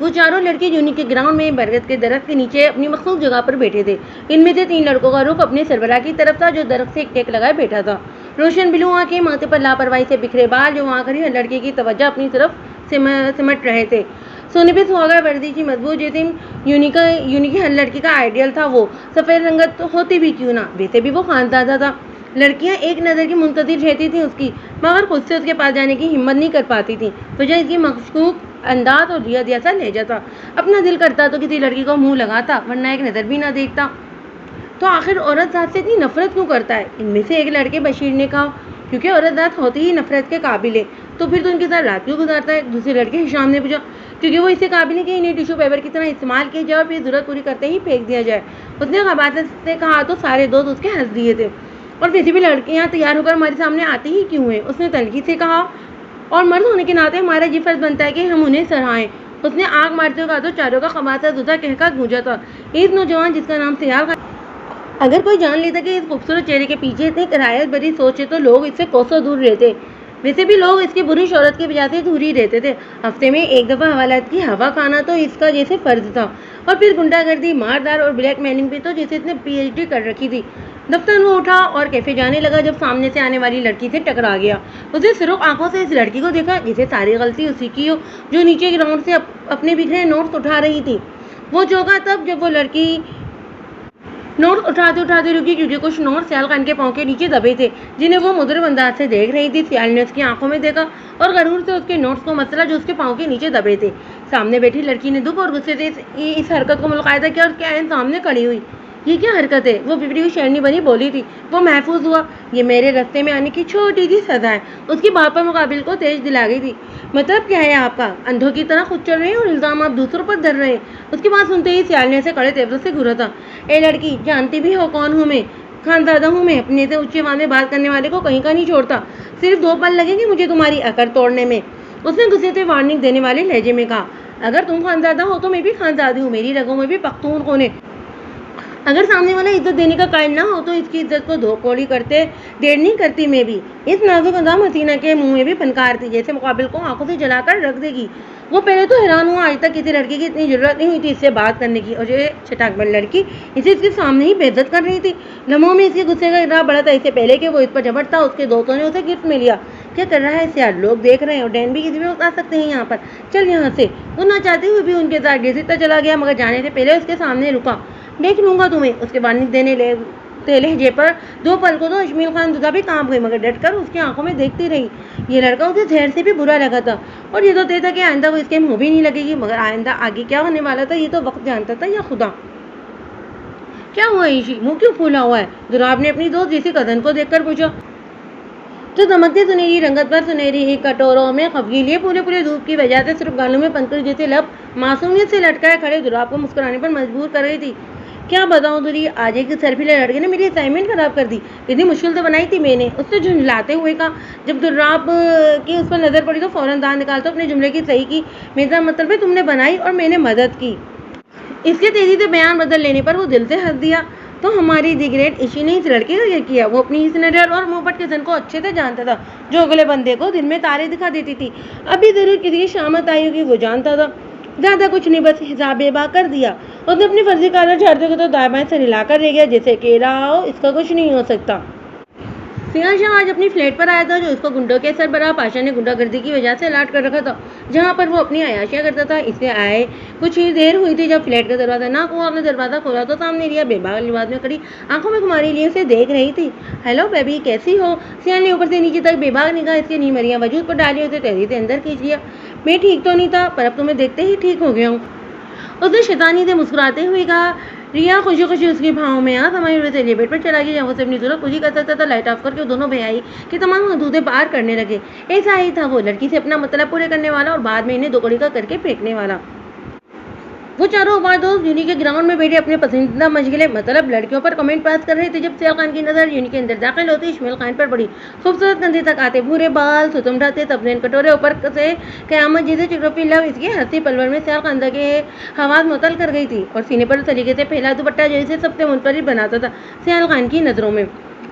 वो चारों लड़के यूनी के ग्राउंड में बरगद के दरख्त के नीचे अपनी मखसूस जगह पर बैठे थे। इनमें से 3 लड़कों का रुख अपने सरबराह की तरफ था, जो दरख्त से एक टेक लगाए बैठा था। रोशन ब्लू आंखें, माथे पर लापरवाही से बिखरे बाल, जो आखिरी हर लड़के की तवज्जो अपनी तरफ सिमट रहे थे। सोने पे सुहागा वर्दी की मजबूत जिस्म यूनी की हर लड़की का आइडियल था। वो सफ़ेद रंगत तो होती भी क्यों ना, वैसे भी वो खानदादा था। लड़कियां एक नज़र की मुंतजिर रहती थी उसकी, मगर खुद से उसके पास जाने की हिम्मत नहीं कर पाती थी। वजह इसकी मशकूक अंदाज और रिया जैसा लहजा था। अपना दिल करता तो किसी लड़की को मुंह लगाता, वरना एक नज़र भी ना देखता। तो आखिर औरत ज़ात से इतनी नफरत क्यों करता है? इनमें से एक लड़के बशीर ने कहा, क्योंकि औरत ज़ात होती ही नफरत के काबिल है। तो फिर तो उनके साथ रात क्यों गुजारता है? दूसरे लड़के हिशाम ने पूछा। क्योंकि वो इससे काबिल है कि इन्हें टिश्यू पेपर की तरह इस्तेमाल किया जाए और फिर ज़रूरत पूरी करते ही फेंक दिया जाए। उसने खबासत से कहा तो सारे दोस्त उसके हंस दिए थे। और वैसे भी लड़कियां तैयार होकर हमारे सामने आती ही क्यों हैं? उसने तनकीद से कहा। और मर्द होने के नाते हमारा ये फर्ज बनता है कि हम उन्हें सराहें। उसने आग मारते हुए कहा तो चारों का खबासा जुदा कहकर गूंजा था। एक नौजवान जिसका नाम सियाल, अगर कोई जान लेता कि इस खूबसूरत चेहरे के पीछे इतनी करायत भरी सोच है तो लोग इससे कोसों दूर रहते। वैसे भी लोग इसकी बुरी शोहरत की वजह से दूर ही रहते थे। हफ्ते में एक दफ़ा हवालात की हवा खाना तो इसका जैसे फ़र्ज था। और फिर गुंडागर्दी, मारदार और ब्लैक मेलिंग पे तो जैसे इसने PhD कर रखी थी। दफ्तर में उठा और कैफे जाने लगा जब सामने से आने वाली लड़की से टकरा गया। उसने सिर्फ आंखों से इस लड़की को देखा जैसे सारी गलती उसी की हो, जो नीचे ग्राउंड से अपने बिखरे नोट्स उठा रही थी। वो चौंका तब जब वो लड़की नोट्स उठाते उठाते रुकी, क्योंकि कुछ नोट्स सियाल खान के पाँव के नीचे दबे थे, जिन्हें वो मुद्रिब अंदाज से देख रही थी। सियाल ने उसकी आंखों में देखा और गरूर से उसके नोट्स को मसला जो उसके पाँव के नीचे दबे थे। सामने बैठी लड़की ने दुख और गुस्से से इस हरकत को मुलायदा किया और उसके आइन सामने खड़ी हुई। ये क्या हरकत है? वो बिगड़ी हुई शेरनी बनी बोली थी। वो महफूज हुआ। ये मेरे रास्ते में आने की छोटी सी सजा है। उसकी बात पर मुकाबिल को तेज दिला गई थी। मतलब क्या है आपका? अंधों की तरह खुद चल रहे हैं और इल्ज़ाम आप दूसरों पर धर रहे हैं। उसकी बात सुनते ही सियाल ने से कड़े तेवर से घूरा था। ए लड़की, जानती भी हो कौन हूँ मैं? खानदादा हूँ मैं। अपने से ऊंचे आवाज़ में बात करने वाले को कहीं का नहीं छोड़ता। सिर्फ 2 पल लगेंगे मुझे तुम्हारी अकड़ तोड़ने में। उसने गुस्से से वार्निंग देने वाले लहजे में कहा। अगर तुम खानदादा हो तो मैं भी खानदादी हूँ। मेरी रगों में भी पख्तून है। अगर सामने वाला इज्जत देने का कायल ना हो तो इसकी इज्जत को धोखोड़ी करते देर नहीं करती मैं भी। इस नाजुक अंदाज हसीना के मुंह में भी फनकार थी, जैसे मुकाबिल को आंखों से जलाकर रख देगी। वो पहले तो हैरान हुआ, आज तक किसी लड़की की इतनी जरूरत नहीं हुई थी इससे बात करने की, और ये छटाकबल लड़की इसे इसके सामने ही बेइज्जत कर रही थी। लम्हों में इसके गुस्से का इरादा बढ़ा था। इससे पहले कि वो इस पर झपटता, उसके दोस्तों ने उसे गिफ्ट में लिया। क्या कर रहा है इसे यार? लोग देख रहे हैं और डैन भी किसी भी वक्त आ सकते हैं यहाँ पर। चल यहाँ से। वो ना चाहते हुए भी उनके साथ घसीटता चला गया, मगर जाने से पहले उसके सामने रुका। देख लूंगा तुम्हें। उसके वार्निंग देने लहजे पर 2 पल को तो अजमील खान दुदा भी काम गई, मगर डटकर उसकी आंखों में देखती रही। ये लड़का उसे जहर से भी बुरा लगा था और ये तो तय था कि आइंदा वो इसके मुंह भी नहीं लगेगी, मगर आइंदा आगे क्या होने वाला था ये तो वक्त जानता था या खुदा। क्या हुआ ईशी? मुंह क्यों फूला हुआ है? दुराब ने अपनी दोस्त जैसी कजन को देखकर पूछा। तो दमकते सुनहरी रंगत पर सुनहरी कटोरों में खफगी लिए पूरे धूप की वजह से सिर्फ गालों में पंखुड़ी जैसे लब मासूमियत से लटकाए खड़े दुराब को मुस्कुराने पर मजबूर कर रही थी। क्या बताऊं तुरी, आज एक सरफीले लड़के ने मेरी असाइनमेंट खराब कर दी। इतनी मुश्किल से बनाई थी मैंने। उसने झुंझलाते हुए कहा। जब दुर्राब की उस पर नजर पड़ी तो फौरन दांत निकालते अपने जुमले की सही की। मेरा मतलब है तुमने बनाई और मैंने मदद की। इसके तेजी से बयान बदल लेने पर वो दिल से हंस दिया। तो हमारी दी ग्रेट इशी ने इस लड़के को यह किया। वो अपनी हिस्नर और मुंहपट के जन को अच्छे से जानता था, जो अगले बंदे को दिन में तारे दिखा देती थी। अभी जरूर किसी की शामत आई होगी, वो जानता था। ज़्यादा कुछ नहीं, बस हिसाब बेबा कर दिया। उसने अपनी फर्जी कॉलर झाड़ते को तो दाएं बाएं सर हिलाकर रह गया, जैसे कह रहा हो इसका कुछ नहीं हो सकता। सियाल शाह आज अपनी फ्लैट पर आया था, जो इसको गुंडों के सरबराह पाशा ने गुंडागर्दी की वजह से अलर्ट कर रखा था, जहां पर वो अपनी अयाशियां करता था। इससे आए कुछ ही देर हुई थी जब फ्लैट का दरवाजा ना हुआ। आपने दरवाजा खोला तो सामने रिया बेबाक लिबास में खड़ी आंखों में खुमारी लिए उसे देख रही थी। हेलो बेबी, कैसी हो? सियाल ने ऊपर से नीचे तक बेबाक निगाह इसके नीमरियां वजूद पर डाली, उसे तेजी से अंदर खींच लिया। मैं ठीक तो नहीं था, पर अब तुम्हें देखते ही ठीक हो गया हूँ, उसने शैतानी से मुस्कुराते हुए कहा। रिया खुशी खुशी उसकी भावों में आ समाई हुए से एलिवेटर पर चला गया, जहाँ उसे अपनी जरूरत पूरी कर सकता था। लाइट ऑफ करके दोनों भैयाई के तमाम हदूदें पार करने लगे। ऐसा ही था वो, लड़की से अपना मतलब पूरे करने वाला और बाद में इन्हें दो कड़ी का करके फेंकने वाला। वो चारों दोस्त यूनी के ग्राउंड में बैठे अपने पसंदीदा मशगले मतलब लड़कियों पर कमेंट पास कर रहे थे, जब सियाल खान की नजर यूनी के अंदर दाखिल होती इस्माइल खान पर पड़ी। खूबसूरत कंधे तक आते भूरे बाल, सुतमढ़ाते तबलेन कटोरे ऊपर से कयामत जैसे चिकरपी लव इसके हंसी पलवर में सियाल खान के हवास मुतल कर गई थी, और सीने पर सलीके से फैला दुपट्टा जैसे सबसे मुनफरिद बनाता था सियाल खान की नजरों में।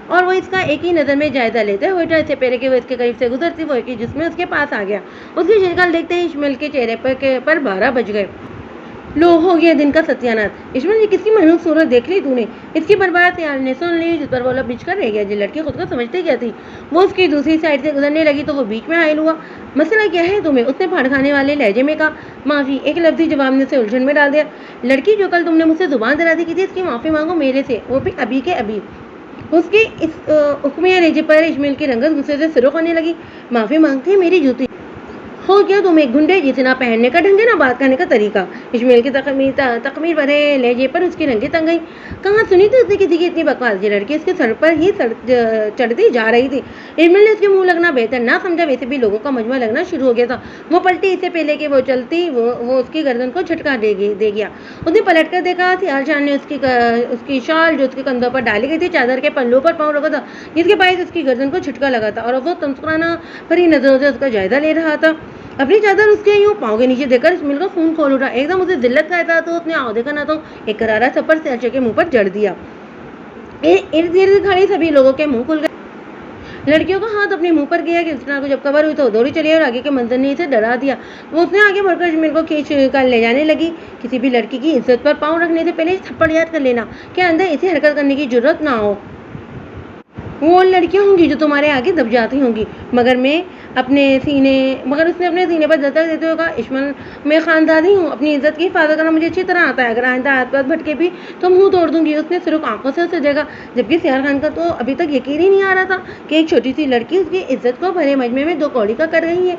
और वो इसका एक ही नज़र में जायजा लेते हुए इससे पहले कि वो इसके करीब से गुजरती वो एक ही जिसमें उसके पास आ गया। उसकी शक्ल देखते ही इस्माइल के चेहरे पर 12 बज गए। लो, हो गया दिन का सत्यानाश। इस्माइल, ये किसकी मनहूस सूरत देख ली तूने? इसकी बर्बाद यार ने सुन ली, जिस पर वो लब बिछकर रह गया। जो लड़की खुद को समझती क्या थी, वो उसकी दूसरी साइड से गुजरने लगी तो वो बीच में हायल हुआ। मसला क्या है तुम्हें? उसने फाड़ खाने वाले लहजे में कहा। माफ़ी, एक लफ्ज़ी जवाब ने उसे उलझन में डाल दिया। लड़की, जो कल तुमने मुझसे जुबान दराजी की थी, इसकी माफ़ी मांगो मेरे से, वो भी अभी के अभी। उसकी इस हुक्मिया लहजे पर इस्माइल की रंगत गुस्से से सुर्ख होने लगी। माफ़ी मांगती है मेरी जूती? हो क्या तुम एक गुंडे जिसे ना पहनने का ढंग है ना बात करने का तरीका। इस्माइल की तकमीर भरे लहजे पर उसकी रंगें तंग गई। कहाँ सुनी थी उसने किसी की इतनी बकवास? ये लड़की उसके सर पर ही चढ़ती जा रही थी। इस्माइल ने उसके मुंह लगना बेहतर ना समझा, वैसे भी लोगों का मजमा लगना शुरू हो गया था। वो पलटी, इससे पहले कि वो चलती वो उसकी गर्दन को झटका दे गया। उसने पलट कर देखा। सियालशाह ने उसकी शाल जो उसके कंधों पर डाली गई थी चादर के पल्लू पर पाँव रखा था, जिसके बायस उसकी गर्दन को झटका लगा था और वो तमस्कुराना भरी नजरों से उसका जायजा ले रहा था। अपनी चादर उसके यूं पाँव के नीचे देकर इस्माइल का खून खोल उठा। एकदम उसे जिल्लत का एहसास तो उसने आओ देखा ना तो एक करारा थप्पड़ सियालशाह के मुंह पर जड़ दिया। इर्द गिर्द खड़े सभी लोगों के मुंह खुल गए। लड़कियों का हाथ अपने मुंह पर गया कि कृष्णा को जब खबर हुई तो दौड़ी चली और आगे के मंजर ने इसे डरा दिया। वो उसने आगे बढ़कर इस्माइल को खींच कर ले जाने लगी। किसी भी लड़की की इज्जत पर पाँव रखने से पहले थप्पड़ याद कर लेना कि अंदर ऐसी हरकत करने की जरूरत ना हो। वो लड़कियां होंगी जो तुम्हारे आगे दब जाती होंगी, मगर उसने अपने सीने पर दस्तक देते हुए कहा, इस्माइल, मैं खानदानी हूँ, अपनी इज्जत की हिफाजत करना मुझे अच्छी तरह आता है। अगर आइंदा हाथ पास भटके भी तो मुंह तोड़ दूंगी। उसने सिर्फ आंखों से उसे देखा, जबकि सियार खान का तो अभी तक यकीन ही नहीं आ रहा था कि एक छोटी सी लड़की उसकी इज्जत को भरे मजमे में दो कौड़ी का कर रही है।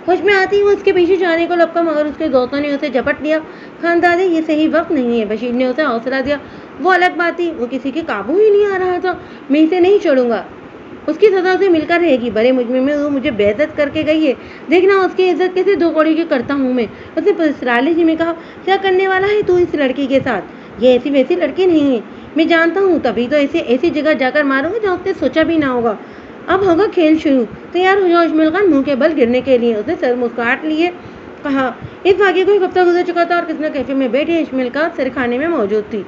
होश में आती वो उसके पीछे जाने को लपका, मगर उसके दोस्तों ने उसे झपट लिया। खानदादी, ये सही वक्त नहीं है। बशीर ने उसे हौसला दिया। वो अलग बात थी, वो किसी के काबू ही नहीं आ रहा था। मैं इसे नहीं छोड़ूंगा, उसकी सजा से मिलकर रहेगी। बड़े मुजमे में वो मुझे बेइज्जत करके गई है, देखना उसकी इज्जत कैसे दो कौड़ी की करता हूँ मैं। उसने पुरस्राले जी में कहा, क्या करने वाला है तू इस लड़की के साथ? ये ऐसी वैसी लड़की नहीं है, मैं जानता हूँ, तभी तो इसे ऐसी जगह जाकर मारूंगा जहाँ उसने सोचा भी ना होगा। अब होगा खेल शुरू, तैयार हो जाओ इस्माइल खान मुंह के बल गिरने के लिए। उसने सर मुस्कुराहट लिए कहा। इस वाक़े को एक हफ्ता गुजर चुका था और किसना कैफे में बैठे इस्माइल का सिर खाने में मौजूद थी।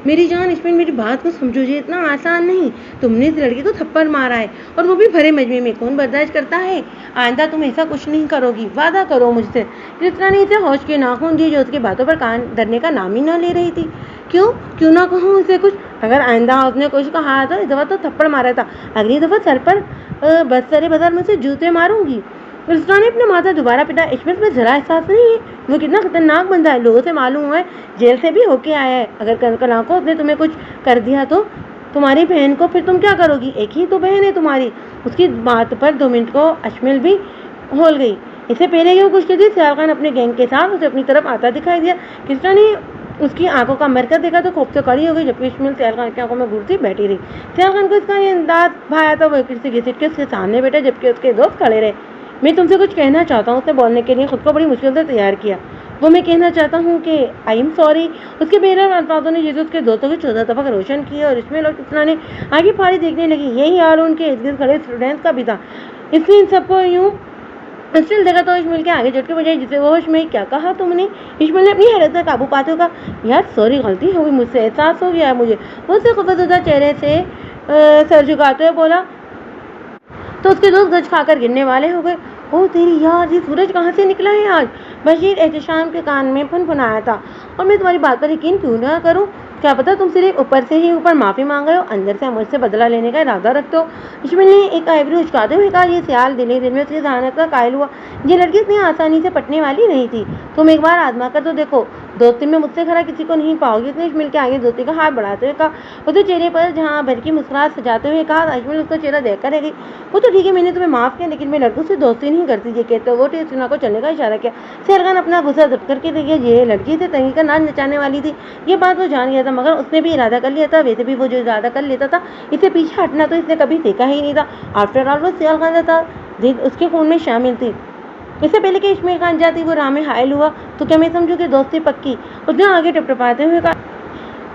मेरी जान इस्माइल, मेरी बात को समझो, ये इतना आसान नहीं। तुमने इस लड़की को थप्पड़ मारा है और वो भी भरे मजमे में। कौन बर्दाश्त करता है? आइंदा तुम ऐसा कुछ नहीं करोगी, वादा करो मुझसे। कृष्णा ने इसे होश के नाखून दिए जो उसकी बातों पर कान धरने का नाम ही न ले रही थी। क्यों ना कहूँ उसे कुछ? अगर आइंदा उसने कुछ कहा तो इस दफ़ा तो थप्पड़ मारा था, अगली दफ़ा सर पर बदसरे बदर में से जूते मारूंगी। कृष्णा ने अपना माथा दोबारा पिटा। इस्माइल में जरा एहसास नहीं है वो कितना खतरनाक बंदा है, लोगों से मालूम हुआ है, जेल से भी होके आया है। अगर कल आंखों उसने तुम्हें कुछ कर दिया तो तुम्हारी बहन को फिर तुम क्या करोगी? एक ही तो बहन है तुम्हारी। उसकी बात पर 2 मिनट को इस्माइल भी होल गई। इससे पहले कि वो कुछ कहती, सियाल खान अपने गैंग के साथ उसे अपनी तरफ आता दिखाई दिया। कृष्णा ने उसकी आंखों का मरकज देखा तो खूब से खड़ी हो गई, जबकि इस्माइल सियाल खान की आंखों में घूरती बैठी रही। सियाल खान को इसका ये अंदाज भाया तो वो किसी घिसट के उसके सामने बैठा, जबकि उसके दोस्त खड़े रहे। मैं तुमसे कुछ कहना चाहता हूँ। उसने बोलने के लिए खुद को बड़ी मुश्किल से तैयार किया। वो मैं कहना चाहता हूँ कि आई एम सॉरी। उसके बेरहम अल्फाजों ने जैसे उसके दोस्तों के 14 तबक रोशन किए और इसमें लोग कृष्णा ने आगे फाड़ी देखने लगी। यही हाल उनके इर्द गिर्द खड़े स्टूडेंट्स का भी था। इसने इन सबको यूँ स्टिल देखा तो इस्माइल के आगे झटके बजाय जिसे वो होश में, क्या कहा तुमने? इस्माइल ने अपनी हैरत पर काबू पाते हुए कहा, यार सॉरी, गलती हो गई मुझसे, एहसास हो गया मुझे। वो उससे खफाजुदा चेहरे से सर झुकाते हुए बोला तो उसके दोस्त गज खाकर गिरने वाले हो गए। ओ तेरी यार, ये सूरज कहाँ से निकला है आज? बशीर एहतशाम के कान में फुनफुनाया था। और मैं तुम्हारी बात पर यकीन क्यों ना करूँ? क्या पता तुम सिर्फ ऊपर से ही ऊपर माफ़ी मांग रहे हो, अंदर से मुझसे बदला लेने का इरादा रखते हो। इस्माइल ने एक आइब्री उचकाते हुए कहा। ये सियाल दिल में उसकी जहानत का कायल हुआ। ये लड़की इतनी आसानी से पटने वाली नहीं थी। तुम एक बार आजमा कर तो देखो, दोस्ती में मुझसे खरा किसी को नहीं पाओगी। उसने इस्माइल के आगे दोस्ती का हाथ बढ़ाते हुए कहा। उसके चेहरे पर जहाँ भर की मुस्कुराहट सजाते हुए कहा। इस्माइल उसका चेहरा देखकर रह गई। वो तो ठीक है, मैंने तुम्हें माफ़ किया, लेकिन मैं लड़कों से दोस्ती नहीं करती। ये कहते वो टेस्टना को चलने का इशारा किया। सियाल खान अपना गुस्सा जब्त करके देखिए, ये लड़की से तंगी का नाच नचाने वाली थी। ये बात वो जान गया था, मगर उसने भी इरादा कर लिया था। वैसे भी वो जो इरादा कर लेता था, इसे पीछे हटना तो इसने कभी देखा ही नहीं था। आफ्टर ऑल वो सियाल खान था, जिद उसके खून में शामिल थी। इससे पहले कि इस्माइल खान जाती वो राह में हायल हुआ तो क्या मैं समझूं कि दोस्ती पक्की? उसने आगे टपटपाते हुए कहा।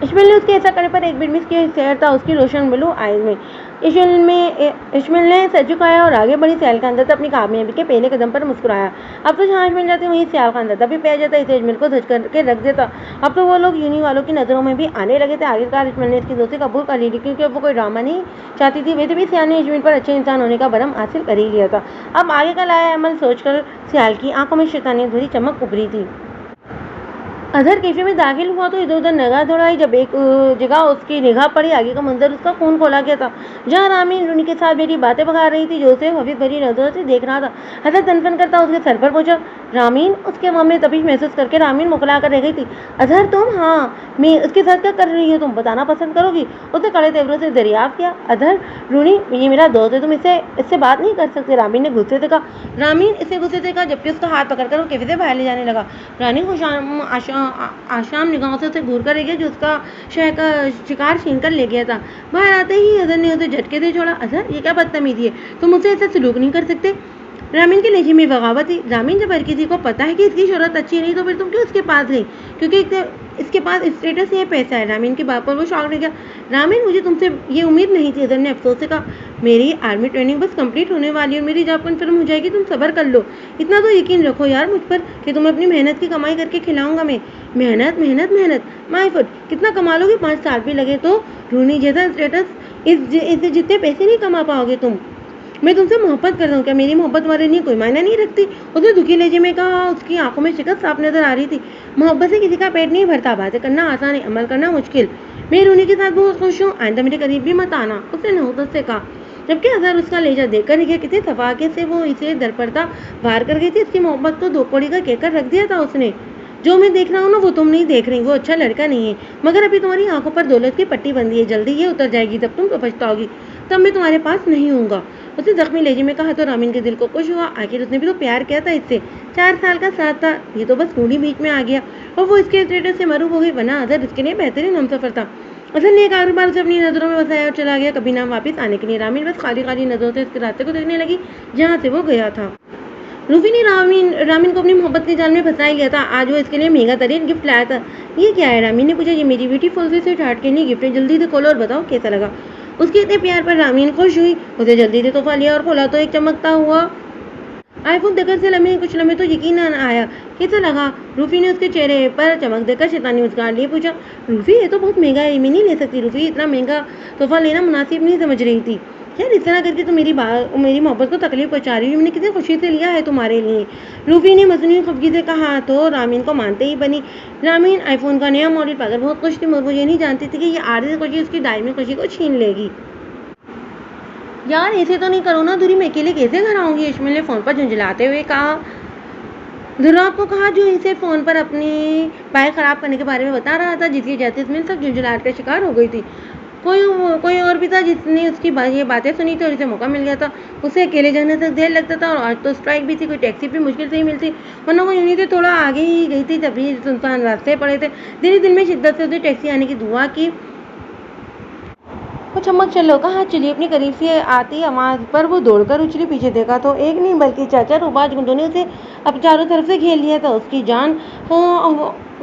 इश्माइल ने उसके ऐसा करने पर एक मिनट की सैर था उसकी रोशन ब्लू आईज में। इश्माइल ने सर झुकाया और आगे बढ़ी। सियाल का अंदर अपनी कामयाबी के पहले कदम पर मुस्कुराया। अब तो जहाँ इश्माइल जाती वहीं सियाल का अंदर भी पै जाता, इसे इश्माइल को धज करके रख देता। अब तो वो लोग यूनी वालों की नज़रों में भी आने लगे थे। आखिरकार इश्माइल ने इसकी दोस्ती कबूल कर ली थी, क्योंकि अब वो कोई ड्रामा नहीं चाहती थी। वैसे भी सियाल ने इश्माइल पर अच्छे इंसान होने का भरम हासिल कर ही लिया था। अब आगे का लाया अमल सोचकर सियाल की आंखों में शैतानी भरी चमक उभरी थी। अजहर कैफे में दाखिल हुआ तो इधर उधर निगाह दौड़ाई। जब एक जगह उसकी निगाह पड़ी, आगे का मंजर उसका खून खोला गया था, जहाँ रामीन रूनी के साथ मेरी बातें बगा रही थी, जो उसे हबीब भरी नजरों से देख रहा था। अजहर तनफन करता उसके सर पर पहुंचा। रामीन, उसके मन में तपिश महसूस करके रामीन मुकला कर रह गई थी। अजहर तुम? हाँ मैं। उसके साथ क्या कर रही हो तुम? बताना पसंद करोगी? उसने कड़े तेवरों से दरियाफ्त किया। अजहर, रूनी ये मेरा दोस्त है, तुम इससे बात नहीं कर सकते। रामीन ने गुस्से से कहा। रामीन इसे गुस्से से कहा, जबकि उसका हाथ पकड़कर वो कैफे से बाहर ले जाने लगा। रानी को आशाम निगाहों से उसे घूर कर रह गया, जो उसका शह का शिकार छीन कर ले गया था। बाहर आते ही अजहर ने उसे झटके से छोड़ा। अजहर, ये क्या बदतमीजी है? तुम मुझसे ऐसा सलूक नहीं कर सकते। रामीन के लहजे में बगावत थी। रामीन, जब हर किसी को पता है कि इसकी शोहरत अच्छी नहीं, तो फिर तुम क्यों इसके पास गई? क्योंकि इसके पास स्टेटस है, पैसा है। रामीन की बात पर वो शॉक रह गया। रामीन, मुझे तुमसे ये उम्मीद नहीं थी। अजहर ने अफसोस से कहा। मेरी आर्मी ट्रेनिंग बस कंप्लीट होने वाली है और मेरी जॉब कन्फर्म हो जाएगी। तुम सब्र कर लो। इतना तो यकीन रखो यार मुझ पर कि तुम्हें अपनी मेहनत की कमाई करके खिलाऊंगा मैं। मेहनत मेहनत मेहनत, माय फुट। कितना कमा लोगे? 5 साल भी लगे तो रूनी जैसा स्टेटस इससे जितने पैसे नहीं कमा पाओगे तुम। मैं तुमसे मोहब्बत करता हूँ। क्या मेरी मोहब्बत तुम्हारे लिए कोई मायना नहीं रखती? उसने दुखी लहजे में कहा। उसकी आंखों में शिकस्त साफ नजर आ रही थी। मोहब्बत से किसी का पेट नहीं भरता। बातें करना आसान है, अमल करना मुश्किल। मैं रूनी के साथ बहुत खुश हूँ, आइंदा मेरे करीब भी मत आना, उसने नहुसत से कहा। जबकि अजहर उसका लहजा देखकर ही कितने सफाके से वो इसे दरपर्दा वार कर गई थी। इसकी मोहब्बत को दो कौड़ी का कहकर रख दिया था उसने। जो मैं देख रहा हूँ ना, वो तुम नहीं देख रही। वो अच्छा लड़का नहीं है, मगर अभी तुम्हारी आंखों पर दौलत की पट्टी बंधी है। जल्दी ये उतर जाएगी, तब तुम तो पछताओगी। तब मैं तुम्हारे पास नहीं हूँगा, उसने जख्मी लहजे में कहा। तो रामीन के दिल को खुश हुआ। आखिर उसने भी तो प्यार किया था इससे। 4 साल का साथ था, ये तो बस कूड़ी बीच में आ गया और वो इसके स्टेटस से मरूब हो गई। बना अजहर इसके लिए बेहतरीन हमसफर था। अजहर ने एक आखिरी बार उसे अपनी नजरों में बसाया और चला गया, कभी ना वापस आने के लिए। रामीन बस खाली खाली नजरों से इसके रास्ते को देखने लगी जहाँ से वो गया था। रूफी ने रामीन को अपनी मोहब्बत के जाल में फंसा लिया था। आज वो इसके लिए महंगा तरीन गिफ्ट लाया था। ये क्या है? रामीन ने पूछा। ये मेरी ब्यूटीफुल से स्वीट हार्ट के लिए गिफ्ट है, जल्दी से खोलो और बताओ कैसा लगा। उसके इतने प्यार पर रामीन खुश हुई। उसे जल्दी से तोहफा लिया और खोला तो एक चमकता हुआ आईफोन देखकर से कुछ लम्हे तो यकीन न आया। कैसा लगा? रूफी ने उसके चेहरे पर चमक देकर शैतानी मुस्कान लिए पूछा। रूफी, ये तो बहुत महंगा है, मैं नहीं ले सकती। रूफी इतना महंगा तोहफा लेना मुनासिब नहीं समझ रही थी। यार इस तरह करके तो मेरी मोहब्बत को तकलीफ पहुंचा रही है। मैंने कितनी खुशी से लिया है तुम्हारे लिए, रूफी ने मसनूई खफगी से कहा। तो रामीन को मानते ही बनी। रामीन आईफोन का नया मॉडल पाकर बहुत खुश थी, मगर वो ये नहीं जानती थी कि ये आर्जी खुशी उसकी दायमी खुशी को छीन लेगी। यार ऐसे तो नहीं करो ना दूरी, मैं अकेले कैसे घर आऊंगी? इश्माइल ने फोन पर झुंझलाते हुए कहा। दुर्राब को कहा, जो इसे फोन पर अपनी बाइक खराब करने के बारे में बता रहा था, जिसकी वजह से इसमें सब झुंझलाहट का शिकार हो गई थी। कोई और भी था जिसने उसकी ये बातें सुनी थी और इसे मौका मिल गया था। उसे अकेले जाने तक देर लगता था और आज तो स्ट्राइक भी थी, कोई टैक्सी भी मुश्किल से ही मिलती, वरना वो यूं से थोड़ा आगे ही गई थी। तभी सुनसान रास्ते पड़े थे। दिल में शिद्दत से उसे टैक्सी आने की दुआ की। वो चमक चलो कहा, चलिए। अपनी करीब से आती आवाज़ पर वो दौड़कर उछली। पीछे देखा तो एक नहीं बल्कि चाचा रुबाज गुंडों ने उसे अब चारों तरफ से घेर लिया था। उसकी जान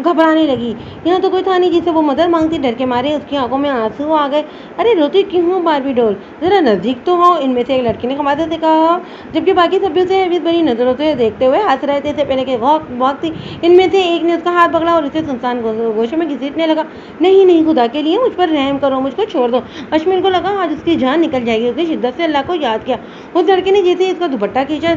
घबराने लगी। यहाँ तो कोई था नहीं जिसे वो मदद मांगती। डर के मारे उसकी आंखों में आंसू आ गए। अरे रोती क्यों हो बारबी डॉल, जरा नजदीक तो हो, इनमें से एक लड़की ने कमाते से कहा, जबकि बाकी सभी उसे हैबियत भरी नजरों से देखते हुए हंस रहे थे। पहले के वक्त थी। इनमें से एक ने उसका हाथ पकड़ा और उसे सुनसान गोशे में घसीटने लगा। नहीं नहीं, खुदा के लिए मुझ पर रहम करो, मुझको छोड़ दो। अश्मिन को लगा आज उसकी जान निकल जाएगी। उसने शिद्दत से अल्लाह को याद किया। उस लड़के ने जैसे इसका दुपट्टा खींचा,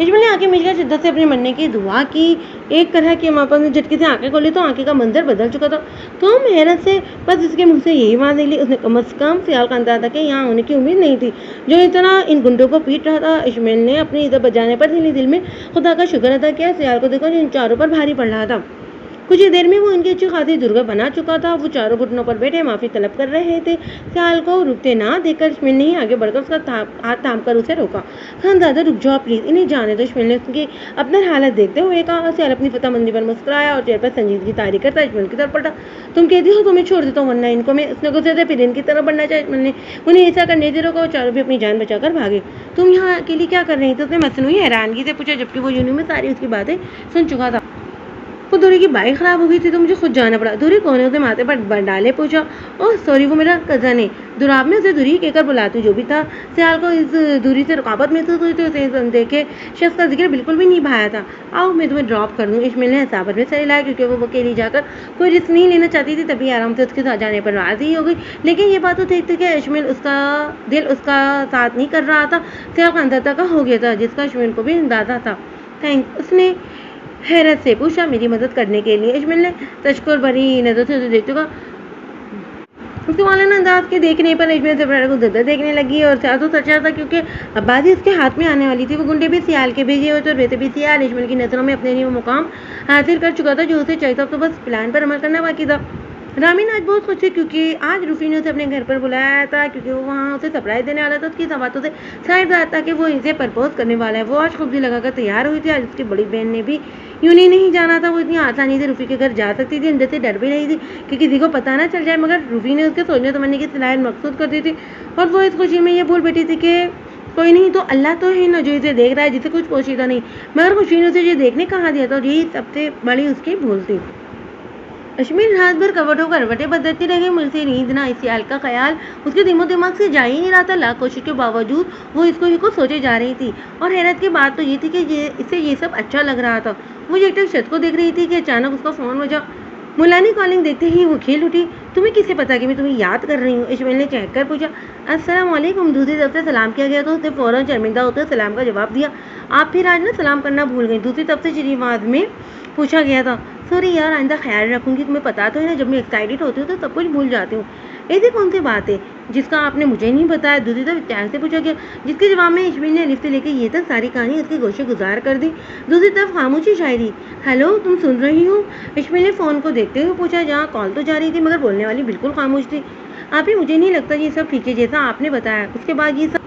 इश्माइल ने आंखें मिचकर शिद्दत से अपने मरने की दुआ की। एक तरह की मापन ने झटके से आंखें खोली तो आंखें का मंजर बदल चुका था। तो हैरत से बस इसके मुंह से यही बात निकली। उसने कम अज कम ख्याल का अंदाजा था कि यहाँ होने की उम्मीद नहीं थी, जो इतना इन गुंडों को पीट रहा था। इश्माइल ने अपनी इज्जत बचाने पर दिल में खुदा का शुक्र अदा किया। सियाल को देखो जो इन चारों पर भारी पड़ रहा था। कुछ ही देर में वो इनकी अच्छी खासी दुर्गा बना चुका था। वो चारों घुटनों पर बैठे माफी तलब कर रहे थे। सियाल को रुकते ना देखकर इश्माइल ने आगे बढ़कर उसका हाथ थाम कर उसे रोका। खानजादा रुक जाओ प्लीज, इन्हें जाने दो। इश्माइल ने उसकी अपना हालत देखते हुए कहा। सियाल अपनी फतहमंदी पर मुस्कुराया और चेहरे पर संजीदगी तारी करता इश्माइल की तरफ पड़ा। तुम कहती हो तो मैं छोड़ देता हूँ, वरना इनको मैं। उसने गुस्से से फिर इनकी तरफ बढ़ना चाहिए। इश्माइल ने उन्हें ऐसा करने से रोका और चारों भी अपनी जान बचाकर भागे। तुम यहाँ अकेली क्या कर रही थी? उसने मसनूई हैरानगी से पूछा, जबकि वो यूनी में सारी उसकी बातें सुन चुका था। वो दूरी की बाइक ख़राब हो गई थी तो मुझे खुद जाना पड़ा। दूरी कोने उसे माथे पर डाले पूछा, ओह सॉरी, वो मेरा कज़न है। दुराब ने उसे दूरी कहकर बुलाती जो भी था। सियाल को इस दूरी से रुकावट महसूस हुई तो उसे देखे शख्स का जिक्र बिल्कुल भी नहीं भाया था। आओ मैं तुम्हें ड्रॉप कर दूँ, इश्माइल ने हिसाबत में सर हिलाया क्योंकि वो अकेली जाकर कोई रिस्क नहीं लेना चाहती थी। तभी आराम से उसके साथ जाने पर राज़ी हो गई। लेकिन ये बात तो ठीक थी कि इश्माइल उसका दिल उसका साथ नहीं कर रहा था। सियाल का अंदर तक हो गया था जिसका इश्माइल को भी अंदाज़ा था। थैंक्स, उसने हैरत से पूछा, मेरी मदद करने के लिए। इश्माइल ने तशक्कुर भरी नज़र से उसे देखते हुए उसके मौलाना अंदाज के देखने पर इश्माइल ज़फ़रार को ज़्यादा देखने लगी और सियाल तो सच्चा था क्योंकि अब्बासी उसके हाथ में आने वाली थी। वो गुंडे भी सियाल के भेजे हुए थे और वैसे भी सियाल इश्माइल की नज़रों में अपने लिए वो मुकाम हासिल कर चुका था जो उसे चाहिए था। तो बस प्लान पर अमल करना बाकी था। रामीन आज बहुत खुश थी क्योंकि आज रूफी ने उसे अपने घर पर बुलाया था क्योंकि वो वहाँ उसे सरप्राइज़ देने वाला था। उसकी बातों से शायद आता कि वो इसे प्रपोज करने वाला है। वो आज खूबी लगाकर तैयार हुई थी। आज उसकी बड़ी बहन ने भी यूँ नहीं जाना था। वो इतनी आसानी से रूफी के घर जा सकती थी। अंदर से डर भी रही थी कि किसी को पता ना चल जाए, मगर रूफी ने उसके सोचने समझने की सलाहियत मकसूद कर दी थी और वो इस खुशी में ये भूल बैठी थी कि कोई नहीं तो अल्लाह तो है ना जो इसे देख रहा है, जिसे कुछ पोशीदा नहीं। मगर खुशी ने उसे ये देखने कहाँ दिया था और यही सबसे बड़ी उसकी भूल थी। इश्माइल रात भर करवटें बदलती रह गई। मुझसे नींद ना इस ख्याल का ख्याल उसके दिमाग से जा ही नहीं रहा था। लाख कोशिश के बावजूद वो इसको ही को सोचे जा रही थी। और हैरत की बात तो ये थी कि इसे ये सब अच्छा लग रहा था। वो एकटक छत को देख रही थी कि अचानक उसका फ़ोन बजा। मुलानी कॉलिंग देखते ही वो खेल उठी। तुम्हें किससे पता कि मैं तुम्हें याद कर रही हूँ? इश्माइल ने चहक कर पूछा। अस्सलाम वालेकुम। दूसरी तरफ से सलाम किया गया तो उसने फ़ौरन शर्मिंदा होकर सलाम का जवाब दिया। आप फिर आज ना सलाम करना भूल गई। दूसरी तरफ से चिरी आवाज़ में पूछा गया था। सॉरी यार, आइंदा ख्याल रखूंगी। तुम्हें पता तो है ना, जब मैं एक्साइटेड होती हूँ तो सब कुछ भूल जाती हूँ। ऐसी कौन सी बात है जिसका आपने मुझे नहीं बताया? दूसरी तरफ इत्यार से पूछा गया, जिसके जवाब में इश्माइल ने अलिफ से लेकर ये तक सारी कहानी उसके गोशे गुजार कर दी। दूसरी तरफ खामोशी शायरी। हेलो, तुम सुन रही हो? इश्माइल ने फ़ोन को देखते हुए पूछा। जहाँ कॉल तो जा रही थी मगर बोलने वाली बिल्कुल खामोश थी। आप ही, मुझे नहीं लगता ये सब ठीक है जैसा आपने बताया। उसके बाद ये सब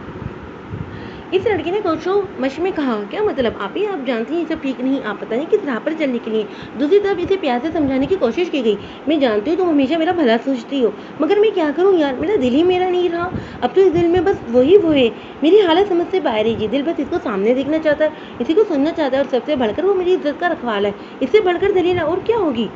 इस लड़के ने कोचो मश में कहा। क्या मतलब? आप जानती हैं ये सब ठीक नहीं, आप पता नहीं किस राह पर चलने के लिए। दूसरी तरफ इसे प्यार से समझाने की कोशिश की गई। मैं जानती हूँ तुम हमेशा मेरा भला सोचती हो, मगर मैं क्या करूँ यार, मेरा दिल ही मेरा नहीं रहा। अब तो इस दिल में बस वही वो है। मेरी हालत समझ से बाहर है। ये दिल बस इसको सामने देखना चाहता है, इसी को सुनना चाहता है और सबसे बढ़कर वो मेरी इज्जत का रखवाला है। इससे बढ़कर दलील और क्या होगी?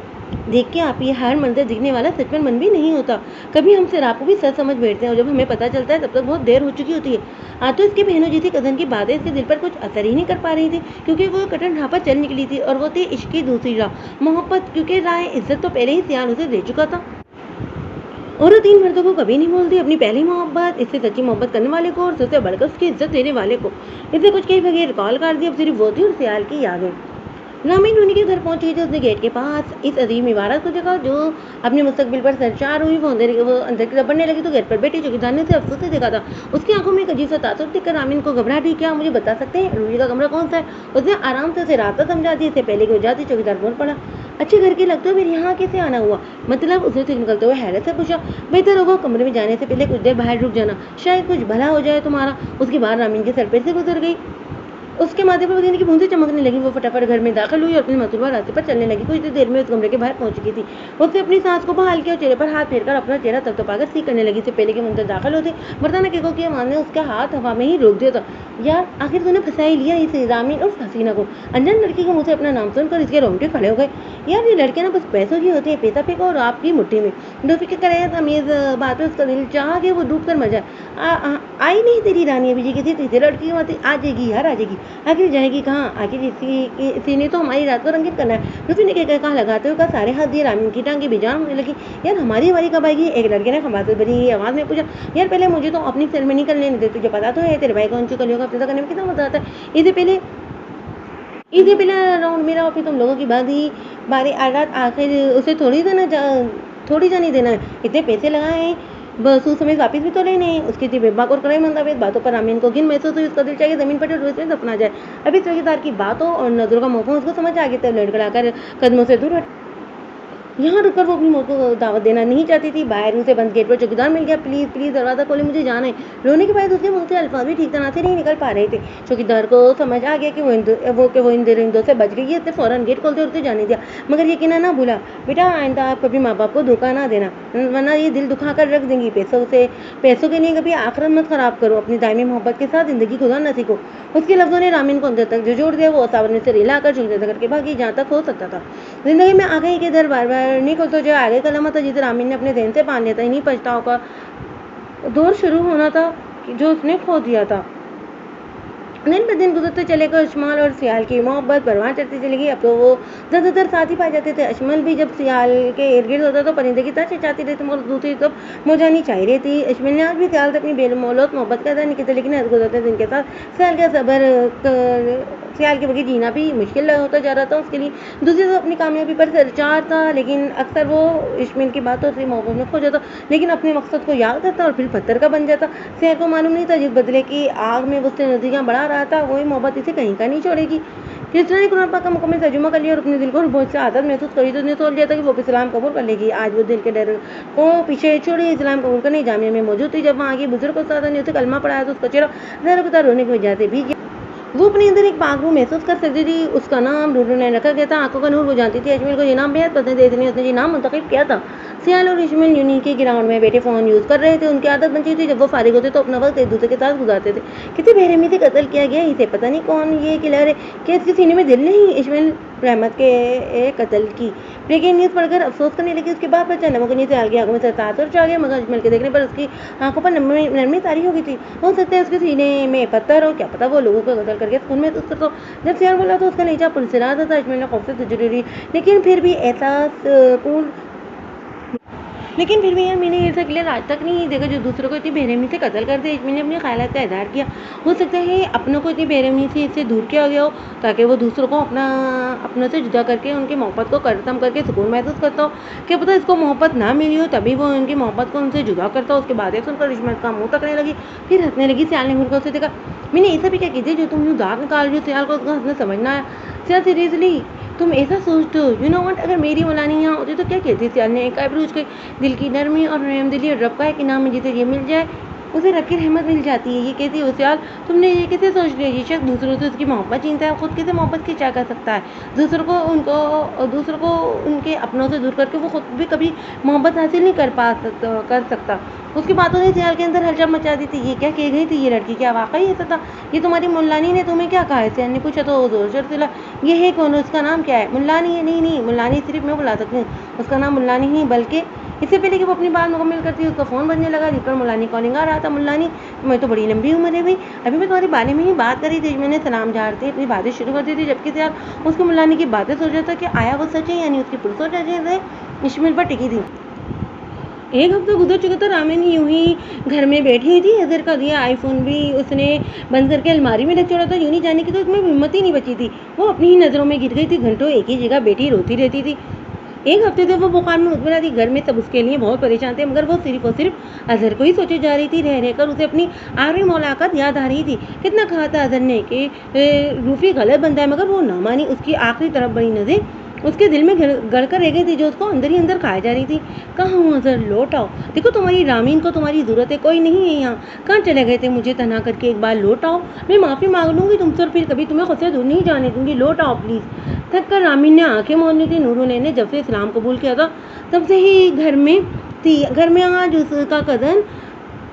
देख के आप, ये हर मंजर दिखने वाला सच में मन भी नहीं होता। कभी हम सिराप को भी सच समझ बैठते हैं और जब हमें पता चलता है तब तक बहुत देर हो चुकी होती है। आज तो इसकी बहनों जैसी कज़न की बातें इसके दिल पर कुछ असर ही नहीं कर पा रही थी क्योंकि वो कटन राह पर चल निकली थी और वो थी इश्क की दूसरी राह, मोहब्बत। क्योंकि राह इज्जत तो पहले ही सियाल उसे दे चुका था और वो 3 मर्दों को कभी नहीं बोलती अपनी पहली मोहब्बत, इससे सच्ची मोहब्बत करने वाले को और सबसे बढ़कर उसकी इज्जत देने वाले को। इससे कुछ कहीं बगैर कॉल कर दी। अब सिर्फ वो थी और सियाल की यादें। रामीन उन्हीं के घर पहुंची थी। उसने गेट के पास इस अजीम इमारत को देखा जो अपने मुस्तकबिल पर सरचार हुई। वो अंदर की तरफ बढ़ने लगी तो गेट पर बैठी चौकीदार ने उसे अफसोस से देखा था। उसकी आंखों में एक अजीब सा तासुर दिखकर रामीन को घबराहट हुई। क्या मुझे बता सकते हैं रूही का कमरा कौन सा है? उसने आराम से उसे रास्ता समझा दिया। इससे पहले कि वो जाती चौकीदार बोल पड़ा, अच्छे घर के लगते हो, मेरे यहाँ कैसे आना हुआ? मतलब उसने उसे निकलते हुए हैरत से पूछा। बेहतर होगा कमरे में जाने से पहले कुछ देर बाहर रुक जाना, शायद कुछ भला हो जाए तुम्हारा। उसकी बात रामीन के सर पे से गुजर गई। उसके माथे पर पसीने की बूंदें चमकने लगी। वो फटाफट घर में दाखिल हुई और अपने मतलूबा रास्ते पर चलने लगी। कुछ देर में उस कमरे के बाहर पहुंच चुकी थी। उसने अपनी सांस को बहाल किया और चेहरे पर हाथ फेरकर अपना चेहरा तपतपाकर सी करने लगी। इससे पहले कि अंदर दाखिल होते मर्दाना केको की आवाज़ ने उसका हाथ हवा में ही रोक दिया था। यार आखिर तूने फंसा ही लिया इस रामीन और हसीना को। अनजान लड़की के मुँह से अपना नाम सुनकर इसके रोंगटे खड़े हो गए। यार ये लड़के ना बस पैसों की होती है, पैसा फेंको और आपकी मुट्ठी में। बेफिक्र करे तमीज़ बात में उसका दिल चाह के वो डूब कर मर जाए। आई नहीं तेरी रानी अभी जी किसी तीसरे लड़की की आ जाएगी यार, आ जाएगी। आखिर जाएगी कहाँ? आखिर इसी ने तो हमारी रात को रंगीन करना है। रूफी ने कहा लगाते हुए सारे हाथ दिए। रामीन की टांगे बेजान होने लगी। यार हमारी बारी कब आएगी? एक लड़के ने खमासत भरी आवाज़ में पूछा। यार पहले मुझे तो अपनी सेरेमनी कर लेने दे। तुझे पता तो है तेरे भाई को उनकी कलियों का अफ्तार करने में कितना मजा आता है। इससे पहले राउंड मेरा और फिर तुम लोगों की बारी रात आखिर उसे थोड़ी जाने देना है। इतने पैसे लगाए हैं बस उस समय वापस भी तो लेने हैं। उसकी थी बेबाक और कड़ाई मंदावेद बातों पर रामीन को घिन महसूस हुई। उसका दिल चाहिए ज़मीन पर रोज में दफना जाए। अभी चौकीदार की बातों और नजरों का मौका उसको समझ आ गया। तब लड़खड़ाकर कदमों से दूर यहाँ रुककर वो अपनी मौत को दावत देना नहीं चाहती थी। बाहर उसे बंद गेट पर चौकीदार मिल गया। प्लीज़ प्लीज़ दरवाज़ा खोले, मुझे जाना है। रोने के बाद उसके मुँह से अल्फाज भी ठीक तरह से नहीं निकल पा रहे थे। चौकीदार को समझ आ गया कि वो इन दरिंदों से बच गई है, इसने फ़ौरन गेट खोलते और उसे जाने दिया। मगर ये कहना ना भूला, बेटा आइंदा आप कभी माँ बाप को धोखा ना देना, वरना ये दिल दुखा कर रख देंगी। पैसों के लिए कभी आखिरत मत खराब करो। अपनी दायमी मोहब्बत के साथ ज़िंदगी गुजारना सीखो। उसके लफ्ज़ों ने रामीन को अंदर तक झंझोड़ दिया। वो सावरने से रिला कर चुप करके भागी जहाँ तक हो सकता था। जिंदगी में आ गई के दर बार बार नहीं खुलता। जो आगे का लम्हा था जिसे रामीन ने अपने ज़हन से बांध लिया था, इन्हीं पछताओं का दौर शुरू होना था जो उसने खो दिया था। दिन ब दिन गुजरते चले गए। अजमल और सियाल की मोहब्बत परवान चढ़ती चली गई। अब तो वो ज़्यादातर साथ ही पाए जाते थे। अजमल भी जब सियाल के इर्द गिर्द होता तो परिंदे की तरह चाहती रहती, मगर दूसरी तरफ मौजानी चाहिए रहती। अजमल ने आज भी सियाल से अपनी बेमौलूद मोहब्बत का अदा नहीं किया, लेकिन गुजरते दिन के साथ सियाल के बगैर जीना भी मुश्किल होता जा रहा था उसके लिए। दूसरी तरफ अपनी कामयाबी पर सरचार था, लेकिन अक्सर वो इश्मिल की बातों से मोहब्बत में खो जाता, लेकिन अपने मकसद को याद करता और फिर पत्थर का बन जाता। सियाल को मालूम नहीं था जिस बदले की आग में वो उससे नज़दीकियाँ बढ़ा रहा था, वही मोहब्बत इसे कहीं का नहीं छोड़ेगी। कृष्णा ने कुरान पाक का मुकम्मल तर्जुमा कर लिया और अपने दिल को बहुत से आदत महसूस करी, तो उसने सोच लिया था कि वो इस्लाम कबूल कर लेगी। आज वो दिल के डर को पीछे छोड़े इस्लाम कबूल करने जामिया में मौजूद थी। जब वहाँ के बुजुर्ग उस्ताद ने उसे कलमा पढ़ाया तो उसका चेहरा ज़रा रोने की वजह से भीग गया। वो अपने अंदर एक पाक रूह महसूस कर सकती थी। उसका नाम रूरू ने रखा गया था। आंखों का नूर वो जानती थी अजमल को ये नाम बेहद पसंद है, इसलिए उसने ये नाम मुंतखब किया था। सियाल और इजमल यूनी के ग्राउंड में बैठे फ़ोन यूज़ कर रहे थे। उनकी आदत बन चुकी थी, जब वो फारिग होते तो अपना वक्त एक दूसरे के साथ गुजारते थे। कितनी बेरहमी से कत्ल किया गया, इसे पता नहीं कौन ये किलर है कि इसके सीने में दिल नहीं। इजमल रहमत के कत्ल की ब्रेकिंग न्यूज़ पढ़कर अफसोस करने लगी। उसके बाद पर चंद मुकनी सियाल की आंखों में तासुर छा गया, मगर अजमल के देखने पर उसकी आंखों पर नरमी तारी हो गई थी। हो सकता है उसके सीने में पत्थर हो, क्या पता वो लोगों को कत्ल करके सुकून महसूस करता हो। जब सियाल बोला तो उसका नीचा पुरसरा था। अजमल ने खौफ से जरूरी लेकिन फिर भी यार मैंने ऐसा क्लियर आज तक नहीं देखा जो दूसरों को इतनी बेरहमी से कत्ल कर दे। मैंने अपने ख्यालात का इजहार किया। हो सकता है अपनों को इतनी बेरहमी से इससे दूर किया गया हो ताकि वो दूसरों को अपनों से जुदा करके उनकी मोहब्बत को खत्म करके सुकून महसूस करता हो। क्या पता इसको मोहब्बत ना मिली हो, तभी वो उनकी मोहब्बत को उनसे जुदा करता हो। उसके बाद ये सुनकर इस्माइल का मुँह तकने लगी, फिर हंसने लगी। सियाल ने मुर्गा उसे देखा। मैंने ऐसा भी क्या कीजिए जो तुम दांत निकाल रही हो। सियाल को उसका हंसना समझना आया। सियाल सीरियसली तुम ऐसा सोचते हो? यू नो व्हाट, अगर मेरी मौलानी यहाँ होती तो क्या कहती? सियाल ने एक आइब्रो उसके दिल की नरमी और रहमदिली और रब का एक इनाम है, जिसे ये मिल जाए उसे रब की रहमत मिल जाती है। ये कहती है सियाल तुमने ये कैसे सोच लिया? ये शख्स दूसरों से उसकी मोहब्बत छीनता है, खुद कैसे मोहब्बत की चाह कर सकता है? दूसरों को उनके अपनों से दूर करके वो खुद भी कभी मोहब्बत हासिल नहीं कर सकता। उसकी बातों ने सियाल के अंदर हलचल मचा दी थी। ये क्या कह गई थी ये लड़की? क्या वाकई ऐसा था? ये तुम्हारी मुल्लानी ने तुम्हें क्या कहा है? सियाल ने पूछा तो जोर शोर से ये है कौन? उसका नाम क्या है? मुल्लानी है? नहीं, मुल्लानी सिर्फ मैं बुला सकती हूँ। उसका नाम मुल्लानी नहीं, बल्कि इससे पहले कि वो अपनी बात मुकम्मल करती उसका फ़ोन बजने लगा, जिस पर मुल्लानी कॉलिंग आ रहा था। मुल्लानी मैं तो बड़ी लंबी उम्र है भाई, अभी मैं तुम्हारे बारे में ही बात करी थी। मैंने सलाम झाड़ते अपनी बातें शुरू कर दी थी, जबकि सियाल उसको मुल्लानी की बातें सोच रहा था कि आया वो सच है, यानी उसकी पुरसोच से इस्माइल पर टिकी थी। एक हफ्ता गुजर चुका था। रामीन यूं ही घर में बैठी हुई थी। अजहर का दिया आईफोन भी उसने बंद करके अलमारी में रख छोड़ा था। यूं नहीं जाने की तो उसमें हिम्मत ही नहीं बची थी। वो अपनी ही नज़रों में गिर गई थी। घंटों एक ही जगह बैठी रोती रहती थी। एक हफ्ते से वो बुखार में मुतमना थी। घर में सब उसके लिए बहुत परेशान थे, मगर वो सिर्फ और सिर्फ अजहर को ही सोचे जा रही थी। रह रहकर उसे अपनी आखिरी मुलाकात याद आ रही थी। कितना कहा था अजहर ने कि रूफी गलत बनता है, मगर वो ना मानी। उसकी आखिरी तरफ बड़ी नज़र उसके दिल में गड़ कर रह गई थी, जो उसको अंदर ही अंदर खाई जा रही थी। कहाँ हूँ अजहर, लौट आओ। देखो तुम्हारी रामीन को तुम्हारी ज़रूरत है, कोई नहीं है यहाँ। कहाँ चले गए थे? मुझे तन्हा करके एक बार लौट आओ। मैं माफ़ी मांग लूँगी तुमसे और फिर कभी तुम्हें खुद से दूर नहीं जाने दूँगी। लौट आओ प्लीज़। थक कर रामीन ने आंखें मोड़ ली थी। नूरुल ने जब से इस्लाम कबूल किया था तब से ही घर में आज उसका कदन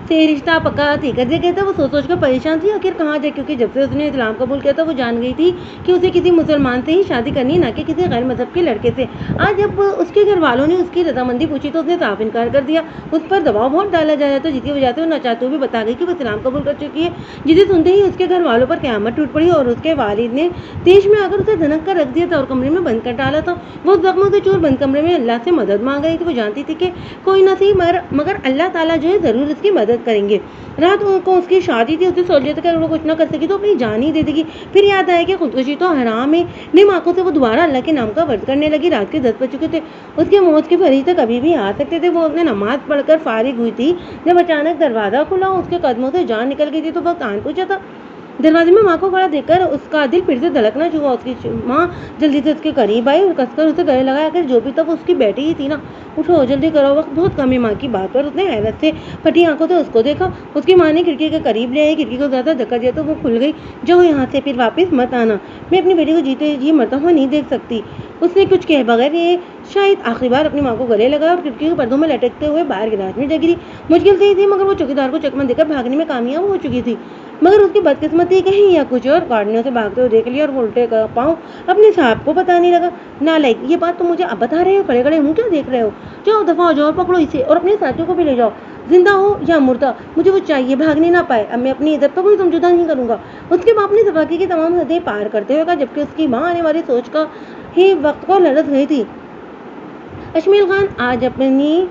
से रिश्ता पक्का थी कर दिया गया था। वो सोच कर परेशान थी आखिर कहाँ जाए, क्योंकि जब से उसने इस्लाम कबूल किया था वो जान गई थी कि उसे किसी मुसलमान से ही शादी करनी, ना कि किसी गैर मजहब के लड़के से। आज जब उसके घर वालों ने उसकी रजामंदी पूछी तो उसने साफ इनकार कर दिया। उस पर दबाव बहुत डाला जा रहा था, जिसकी वजह से वो न चाहते हुए बता गई कि वो इस्लाम कबूल कर चुकी है। जिसे सुनते ही उसके घर वालों पर क़यामत टूट पड़ी और उसके वालिद ने तेज में आकर उसे धनक कर रख दिया था और कमरे में बंद कर डाला था। वो जख्मों से चूर बंद कमरे में अल्लाह से मदद मांग रही थी। वो जानती थी कि कोई ना सही मगर अल्लाह ताला जो है ज़रूर उसकी मदद करेंगे। रात को उसकी शादी थी। उसे सोच लिया था कि अगर वो कुछ ना कर सकी तो अपनी जान ही दे देगी। फिर याद आया कि खुदकुशी तो हराम है। निम आंखों से वो दोबारा अल्लाह के नाम का वर्द करने लगी। रात के 10 बज चुके थे। उसके मौत के फरीज तक कभी भी आ सकते थे। वो अपने नमाज पढ़कर फारिग हुई थी जब अचानक दरवाज़ा खुला। उसके कदमों से जान निकल गई थी तो वह कान पूछा था दरवाजे में माँ को खड़ा देखकर उसका दिल फिर से धड़कना शुरू हुआ। उसकी माँ जल्दी से उसके करीब आई और कसकर उसे गले लगाया। आखिर जो भी तब उसकी बेटी ही थी ना। उठो जल्दी करो, वक्त बहुत कम है। माँ की बात पर उसने हैरत से फटी आंखों से उसको देखा। उसकी माँ ने खिड़की के करीब ले आई, खिड़की को ज्यादा धक्का दिया तो वो खुल गई। जाओ यहाँ से, फिर वापस मत आना। मैं अपनी बेटी को जीते जी मरता हुआ नहीं देख सकती। उसने कुछ कहे बगैर ये शायद आखिरी बार अपनी माँ को गले लगा और खिड़की के पर्दों में लटकते हुए बाहर गिलास में जा गिरी। मुश्किल से ही थी, मगर वो चौकीदार को चकमा देकर भागने में कामयाब हो चुकी थी। मगर उसकी बदकिस्मती कहीं या कुछ और, गाड़ियों से भागते हुए देख लिया और उल्टे का पाँव अपने सांप को पता नहीं लगा। नालायक, ये बात तो मुझे अब बता रहे हो, खड़े खड़े मुंह क्या देख रहे हो? जाओ दफा हो जाओ, पकड़ो इसे और अपने साथियों को भी ले जाओ। जिंदा हो या मुर्दा, मुझे वो चाहिए, भागने ना पाए। अब मैं अपनी इज्जत पर कोई समझौता नहीं करूंगा। उसके बाप ने दफाकी की तमाम हदें पार करते हुए कहा, जबकि उसकी माँ आने वाली सोच का ही वक्त को लड़त गई थी। अशमील खान आज अपनी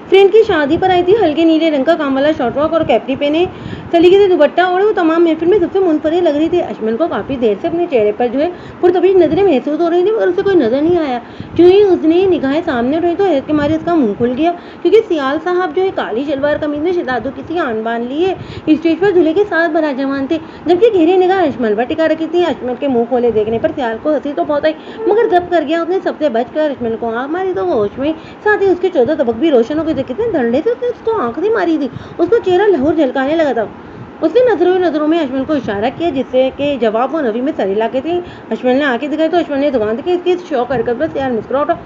फ्रेंड की शादी पर आई थी। हल्के नीले रंग का काम वाला शॉर्ट फ्रॉक और कैप्री पहने सलीके से दुपट्टा ओढ़े वो तमाम महफिल में सबसे मुनफरिद लग रही थी। अशमल को काफी देर से अपने चेहरे पर जो है पुरतबीज नजरें महसूस हो रही थी, मगर उसे कोई नजर नहीं आया। जो ही उसने निगाहें सामने उठाई तो हैरत के मारे उसका मुंह खुल गया, क्योंकि सियाल साहब जो है काली शलवार कमीज में शहजादों की आन बांध लिए स्टेज पर दूल्हे के साथ बराजमान थे, जबकि घेरे निगाह अशमल पर टिका रखी थी। अशमल के मुंह खोले देखने पर सियाल को हंसी तो बहुत आई, मगर जब कर गया उसने सबसे बचकर अशमल को आंख मारी तो वो होश में, साथ ही उसके 14 तबक भी रोशन हो गए थे। कितने धड़ल्ले से उसने उसको आंख नहीं मारी थी, उसका चेहरा लहर झलकाने लगा था। उसने नजरों में अशमल को इशारा किया, जिससे कि जवाब वो नवी में सर हिला के थी। अशमल ने आंखें दिखाई तो अशमल ने दुकान देखी। इसकी शौक हरकत पर सियाल मुस्कुरा उठा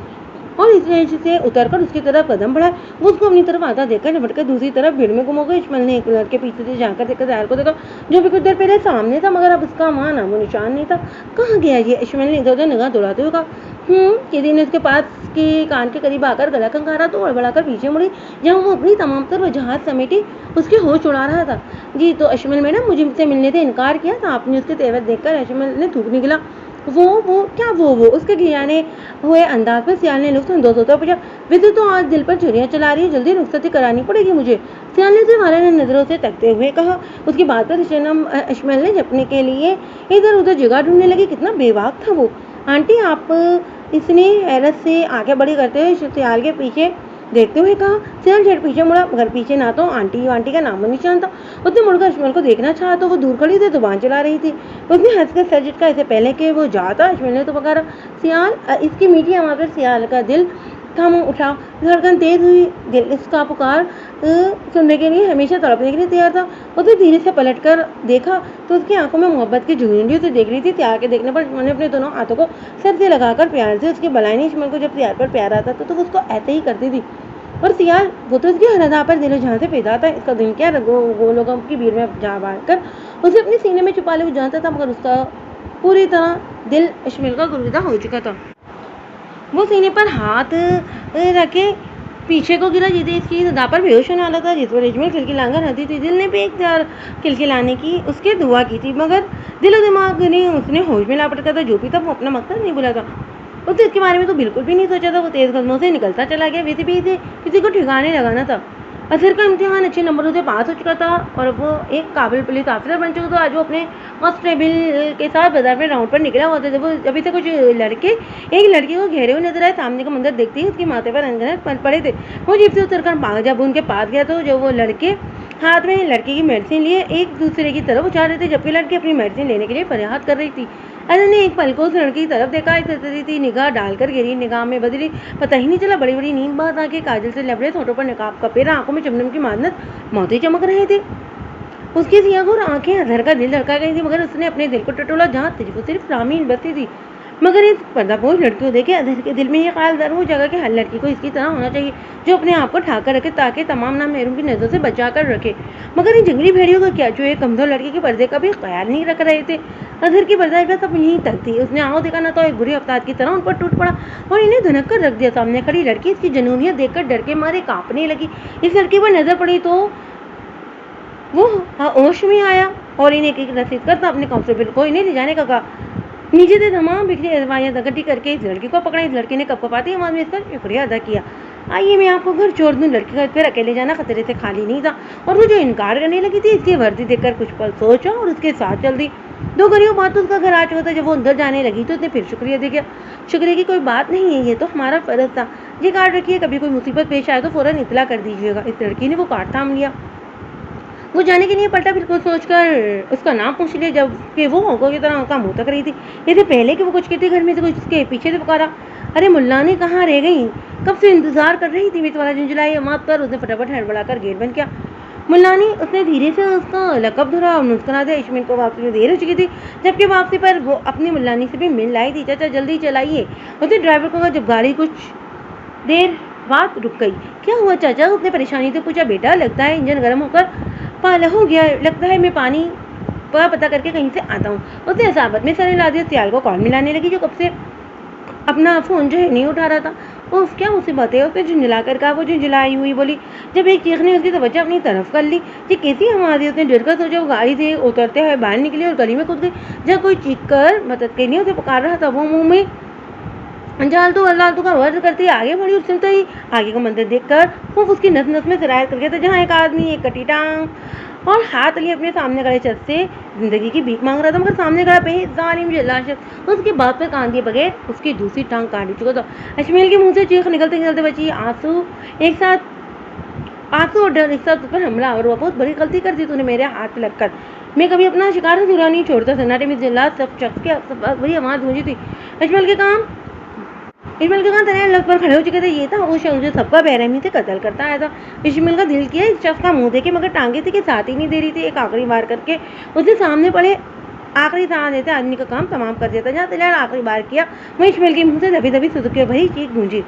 और इस से उतरकर उसकी तरफ कदम बढ़ाया। वो उसको अपनी तरफ आता देखकर निपटकर दूसरी तरफ भीड़ में गुम हो गई। अशमल ने एक लड़के पीछे से झांकर देखकर सियाल को देखा, जो भी कुछ देर पहले सामने था, मगर अब उसका वहां नामो निशान नहीं था। कहाँ गया ये? अशमल ने इधर उधर निगाह दौड़ाते हुए कहा। किसी ने उसके पास के कान के करीब आकर गला खंगारा तो हड़बड़ाकर पीछे मुड़ी, जहाँ वो अपनी तमाम तर वजहात समेटी उसके होश उड़ा रहा था। जी तो अशमल मैडम, मुझे मुझसे मिलने से इनकार किया था आपने? उसके तेवर देखकर अशमल ने थूक निकला। वो क्या वो उसके घिराने हुए अंदाज पर सियाल ने लुफ्त अंदोज होता पूछा। वैसे तो आज दिल पर छुरियां चला रही है, जल्दी रुखसती करानी पड़ेगी मुझे, सियाल ने उसे मारने नजरों से तकते हुए कहा। उसकी बात पर अशमल ने झपने के लिए इधर उधर जगह ढूंढने लगी। कितना बेबाक था वो। आंटी आप, इसने हैरत से आगे बड़ी करते हुए सियाल के पीछे देखते हुए कहा। सियाल झट पीछे मुड़ा, मगर पीछे ना तो आंटी का नामो निशान था। उसने मुड़कर अशमल को देखना चाहा तो वो दूर खड़ी थी, जुबान चला रही थी। उसने हंसकर सर झटका, इससे पहले कि वो जाता अशमल ने तो पकारा, सियाल। इसकी मीठी आवाज पर सियाल का दिल थम उठा। धड़कन तेज हुई। दिल इसका पुकार सुनने के लिए हमेशा तड़पने के लिए तैयार था। उसने धीरे से पलट कर देखा तो उसकी आंखों में मोहब्बत की झुंझुनियों से देख रही थी। सियाल के देखने पर मैंने अपने दोनों हाथों को सर से लगाकर प्यार से उसकी बलाइनी अशमल को जब सियाल पर प्यार आता था तो वो उसको ऐसे ही करती थी। और सियाल वो तो उसकी हरदा पर दिलो जहाँ से पैदा था, इसका दिल क्या लोगों की भीड़ में जा बाढ़ कर उसे अपने सीने में छुपा ले वो जानता था, मगर उसका पूरी तरह दिल अशमल का गुर्दा हो चुका था। वो सीने पर हाथ रखे पीछे को गिरा, जिसे इसकी सदा पर बेहोश होने वाला था, जिस पर अजमल खिलखिलाकर हंसी थी। दिल ने भी एक बार खिलखिलाने की उसके दुआ की थी, मगर दिलो दिमाग ने उसने होश में लापट था। जो भी था वो अपना मकसद नहीं भूला था। उसने इसके बारे में तो बिल्कुल भी नहीं सोचा था। वो तेज कदमों से निकलता चला गया। वैसे भी इसे किसी को ठिकाने लगाना था। असर का इम्तिहान अच्छे नंबरों से पास हो चुका था और वो एक काबिल पुलिस ऑफिसर बन चुका था। आज वो अपने कांस्टेबल के साथ बाजार में राउंड पर निकला हुआ था। जब अभी से कुछ लड़के एक लड़की को घेरे हुए नजर आए। सामने का मंदिर देखते ही उसके माथे पर अनगिनत पड़े थे। वो जीप से उतरकर भागा। जब उनके पास गया तो जो वो लड़के हाथ में लड़की की मेडिसिन लिए एक दूसरे की तरफ उछाल रहे थे, जबकि लड़की अपनी मेडिसिन लेने के लिए फरियाद कर रही थी। अजय ने एक पल को उस लड़की की तरफ देखा, थी निगाह डालकर गिरी निगाह में बदली। पता ही नहीं चला, बड़ी बड़ी नींद बात आके काजल से लबड़े, होठों पर नकाब का पेरा, आंखों में चमचम की मादनत मोती चमक रहे थे। उसकी सियाहूर आंखें अजहर का दिल धड़का गई थी, मगर उसने अपने दिल को टटोला जहाँ सिर्फ रामीन बसती थी। मगर इस पर्दापोश लड़की को देखे अजहर के दिल में ये ख्याल जरूर हो जाएगा कि हर लड़की को इसकी तरह होना चाहिए, जो अपने आप को ठाकर रखे ताकि तमाम नाम महरूम की नजरों से बचा कर रखे। मगर इन जंगली भेड़ियों का क्या, जो एक कमजोर लड़की के पर्दे का भी ख्याल नहीं रख रहे थे। अजहर की बर्दाश्त बस अब यहीं तक थी। उसने आओ देखा ना तो एक बुरी अवतार की तरह उन पर टूट पड़ा और इन्हें धनक कर रख दिया। सामने खड़ी लड़की इसकी जनूनियत देखकर डर के मारे कांपने लगी। इस लड़की पर नजर पड़ी तो वो होश में आया और इन्हें एक रसीद करता अपने कांस्टेबल को इन्हें ले जाने का कहा। नीचे से तमाम बिखरी अजवाइयाँ इकट्ठी करके इस लड़की को पकड़ा। इस लड़की ने कपकपाती आवाज में इसका शुक्रिया अदा किया। आइए मैं आपको घर छोड़ दूं। लड़की का फिर अकेले जाना खतरे से खाली नहीं था और वो जो इनकार करने लगी थी इसकी वर्दी देखकर कुछ पल सोचा और उसके साथ चल दी। 2 घड़ियों बाद तो उसका घर आ चुका था। जब वो अंदर जाने लगी तो उसने फिर शुक्रिया दे दिया। शुक्रिया की कोई बात नहीं है, ये तो हमारा फर्ज था। ये कार्ड रखिए, कभी कोई मुसीबत पेश आए तो फौरन इतला कर दीजिएगा। इस लड़की ने वो कार्ड थाम लिया। वो जाने के लिए पलटा, फिर कुछ सोचकर उसका नाम पूछ लिया, जबकि वो होंकों की तरह उसका मुँह तक रही थी। इससे पहले कि वो कुछ कहती, घर में से कुछ उसके पीछे से पुकारा, "अरे मुल्लानी, कहाँ रह गई? कब से इंतज़ार कर रही थी मैं तुम्हारा।" झुंझुलाई आवाज़ पर उसने फटाफट हड़बड़ाकर गेट बंद किया। मुल्लानी, उसने धीरे से उसका लक़ब धरा और मुस्कुरा दिया। इश्मिल को वापसी में देर हो चुकी थी, जबकि वापसी पर वो अपनी मुल्लानी से भी मिल आई थी। "चाचा जल्दी चलाइए," उसने ड्राइवर को कहा जब गाड़ी कुछ देर बाद रुक गई। "क्या हुआ चाचा?" उसने परेशानी से पूछा। "बेटा, लगता है इंजन गर्म होकर पाला हो गया है। लगता है मैं पानी का पता करके कहीं से आता हूँ।" उसने असावत में सर हिला दिया। सियाल को कॉल मिलाने लगी, जो कब से अपना फ़ोन जो है नहीं उठा रहा था। उफ़, क्या मुसीबत है, उसने झुंझुलाकर कहा। वो झुंझुलाई हुई बोली, जब एक चीख ने उसकी तवज्जो अपनी तरफ कर ली। ये कैसी आवाज़ है? उसने डर कर सोचा। वो गाड़ी से उतरते हुए बाहर निकली और गली में कूद गई, जहाँ कोई चीख कर मदद के लिए उसे पुकार रहा था। वो मुँह में जालतू अल्लातू का वर्द करती आगे बढ़ी और सुनते ही आगे का मंदिर देखकर वो उसकी नस नस में सिरायत कर गया था, जहाँ एक आदमी एक कटी टांग और हाथ लिए अपने सामने खड़े शख्स से जिंदगी की भीख मांग रहा था, मगर सामने खड़ा बेजालिम जल्लाद शख्स उसकी बात पर कान दिए बगैर उसकी दूसरी टांग काट ही चुका था। अजमेल के मुंह से चीख निकलते निकलते बची। आंसू और डर एक साथ उस पर हमलावर हुआ। "बहुत बड़ी गलती कर दी तूने मेरे हाथ लगकर। मैं कभी अपना शिकार अधूरा नहीं छोड़ता।" सन्नाटे में जल्लाद सब शख्स के बड़ी आवाज़ गूंजी थी। अजमल के काम इशमाइल के खान तनैन लग पर खड़े हो चुके थे। ये था वो शख्स जो सबका बेरहमी से कत्ल करता आया था। इशमाइल का दिल किया इस शख्स का मुंह देखे, मगर टांगे थी कि साथ ही नहीं दे रही थी। एक आखिरी बार करके उसने सामने पड़े आखिरी सांस देते आदमी का काम तमाम कर दिया था। जहाँ तनैन आखिरी बार किया, वहीं इशमाइल के मुंह से दबी दबी सुसुकी भरी चीख गूंजी।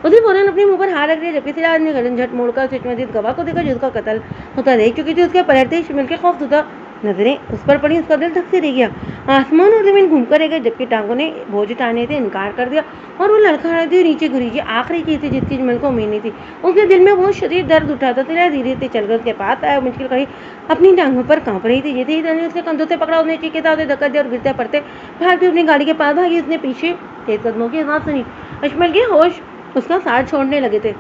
उसने फौरन अपने मुंह पर हाथ रख दिया, जबकि सिराज ने गर्दन झट मोड़कर उस मजीद गवाह को देखा, जिसका कत्ल होता देख चुकी थी। उसके पलटते इशमाइल के खौफज़दा नजरें उस पर पड़ी। उसका दिल धक से रह गया। आसमान और जमीन घूमकर रह गए, जबकि टांगों ने बोझ उठाने से इनकार कर दिया और वो लड़खड़ाती हुई नीचे गिरी। ये आखिरी चीज थी जिसकी इजमल को उम्मीद नहीं थी। उसके दिल में बहुत शदीद दर्द उठा था। सिरा धीरे से चलकर उसके पास आया। मुश्किल खड़ी अपनी टांगों पर कांप रही थी। जैसे ही उसके कंधों से पकड़ा, उसने चीखे साथ धक्का दिया और गिरते पड़ते भागते अपनी गाड़ी के पास भागी। उसने पीछे तेज कदमों की आवाज सुनी। अजमल के होश उसका साथ छोड़ने लगे थे।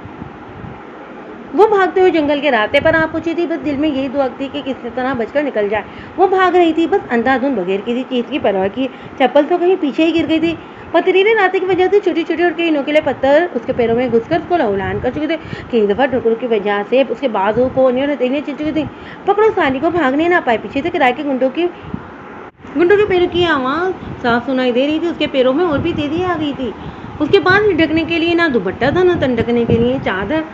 वो भागते हुए जंगल के रास्ते पर आ पहुंची थी। बस दिल में यही दुआ थी कि किसी तरह बचकर निकल जाए। वो भाग रही थी, बस अंधाधुंध बगैर किसी चीज की परवाह किए। चप्पल तो कहीं पीछे ही गिर गई थी। पथरीले रास्ते की वजह से छोटी छोटी और कई नोकीले पत्थर उसके पैरों में घुसकर उसको लहूलुहान कर चुके थे। कई दफा ठोकरों की वजह से उसके बाजू को और हथेलियां छिल चुकी थी। पकड़ो साली को भागने ना पाए। पीछे से किराए के गुंडों के पैरों की आवाज साफ सुनाई दे रही थी। उसके पैरों में और भी तेजी आ गई थी। उसके पास ढकने के लिए ना दुपट्टा था, ना तन ढकने के लिए चादर।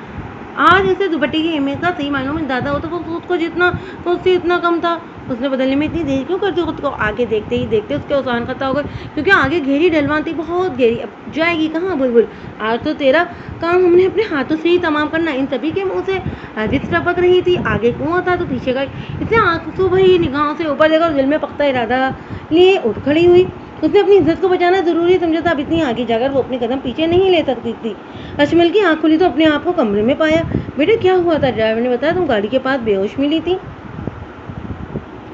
आज उसे दुपट्टे की अहमियत का सही मायनों में अंदाजा हो, तो वो उसको जितना सोचती इतना कम था। उसने बदलने में इतनी देर क्यों करती खुद को? आगे देखते ही देखते उसके औसान खत्म हो गए, क्योंकि आगे गहरी ढलवान थी, बहुत गहरी। अब जाएगी कहाँ बुलबुल? आज तो तेरा काम हमने अपने हाथों से ही तमाम करना। इन सभी के मुंह से हदिस टपक रही थी। आगे कुआं था तो पीछे गई। इसने आंसू भरी निगाहों से ऊपर देखा और दिल में पकता इरादा लिए उठ खड़ी हुई। उसने अपनी इज्जत को बचाना जरूरी समझा था। अब इतनी आगे जाकर वो अपने कदम पीछे नहीं ले सकती थी। अजमल की आंख खुली तो अपने आप को कमरे में पाया। बेटा क्या हुआ था? ड्राइवर ने बताया, तुम गाड़ी के पास बेहोश मिली थी।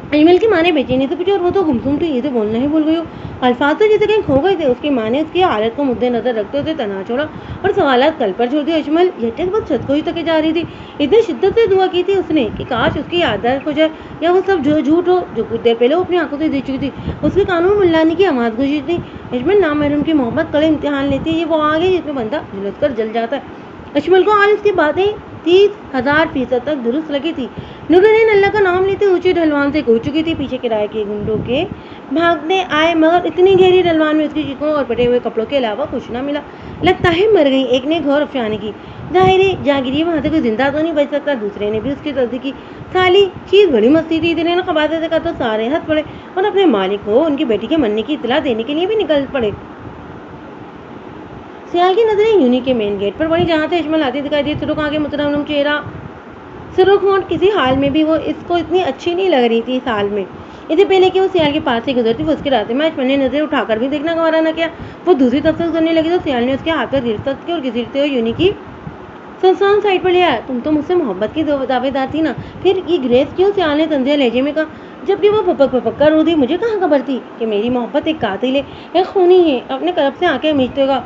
अजमल की माँ ने बेचैनी से पूछा, और वो तो गुमसुम थी, ये तो बोलना ही भूल गई हो। अल्फाज तो जैसे कहीं खो गए थे। उसकी माँ ने उसकी हालत को मुद्देनजर रखते हुए तना छोड़ा और सवालात कल पर छोड़ दिए। अजमल यह बस छत को ही तके जा रही थी। इतनी शिद्दत से दुआ की थी उसने कि काश उसकी आदत हो जाए, या वो सब जो झूठ हो जो कुछ देर पहले वो अपनी आंखों से देख चुकी थी। उसके कानों में मुल्लानी की आवाज गुंजी थी। अजमल नामहरम की मोहब्बत कड़े इम्तिहान लेती है। ये वो आगे जिसमें बंदा झुलस कर जल जाता है। अजमल को आज उसकी बातें 30,000% तक दुरुस्त लगी थी। नूरजहां अल्लाह का नाम लेते ऊंचे ढलवान से कूद चुकी थी। पीछे किराए के गुंडों के भागने आए, मगर इतनी गहरी ढलवान में उसकी चीखों और फटे हुए कपड़ों के अलावा कुछ ना मिला। लगता है मर गई, एक ने घोर अफसाने की। जाहिर जागिरी वहां से कोई जिंदा तो नहीं बच सकता। दूसरे ने भी उसकी तस्दीक की। साली चीज बड़ी मस्ती थी। इतने ना खबाजे से कहा तो सारे हंस पड़े और अपने मालिक को उनकी बेटी के मरने की इतला देने के लिए भी निकल पड़े। सियाल की नजरें यूनी के मेन गेट पर पड़ी, जहाँ से अजमल आती दिखाई दी। सुरुख आगे मुतरन्नम चेहरा, सुरुख होंठ, किसी हाल में भी वो इसको इतनी अच्छी नहीं लग रही थी इस हाल में। इससे पहले कि वो सियाल के पास से गुजरती, वो उसके रास्ते में अजमल ने नजर उठाकर भी देखना गवारा न किया। वो दूसरी तरफ से गुजरने लगी तो सियाल ने उसके हाथ पर गिरफ्त की और घसीटते हुए यूनी की सुनसान साइड पर ले आया। तुम तो मुझसे मोहब्बत की दावेदार थी ना, फिर ये ग्रेस क्यों? सियाल ने तंजिया लहजे में कहा, जबकि वो फपक फपक कर रो दी। मुझे कहाँ खबर थी कि मेरी मोहब्बत एक कातिल है, एक खूनी है। अपने तरफ से आंखें मीचते होगा।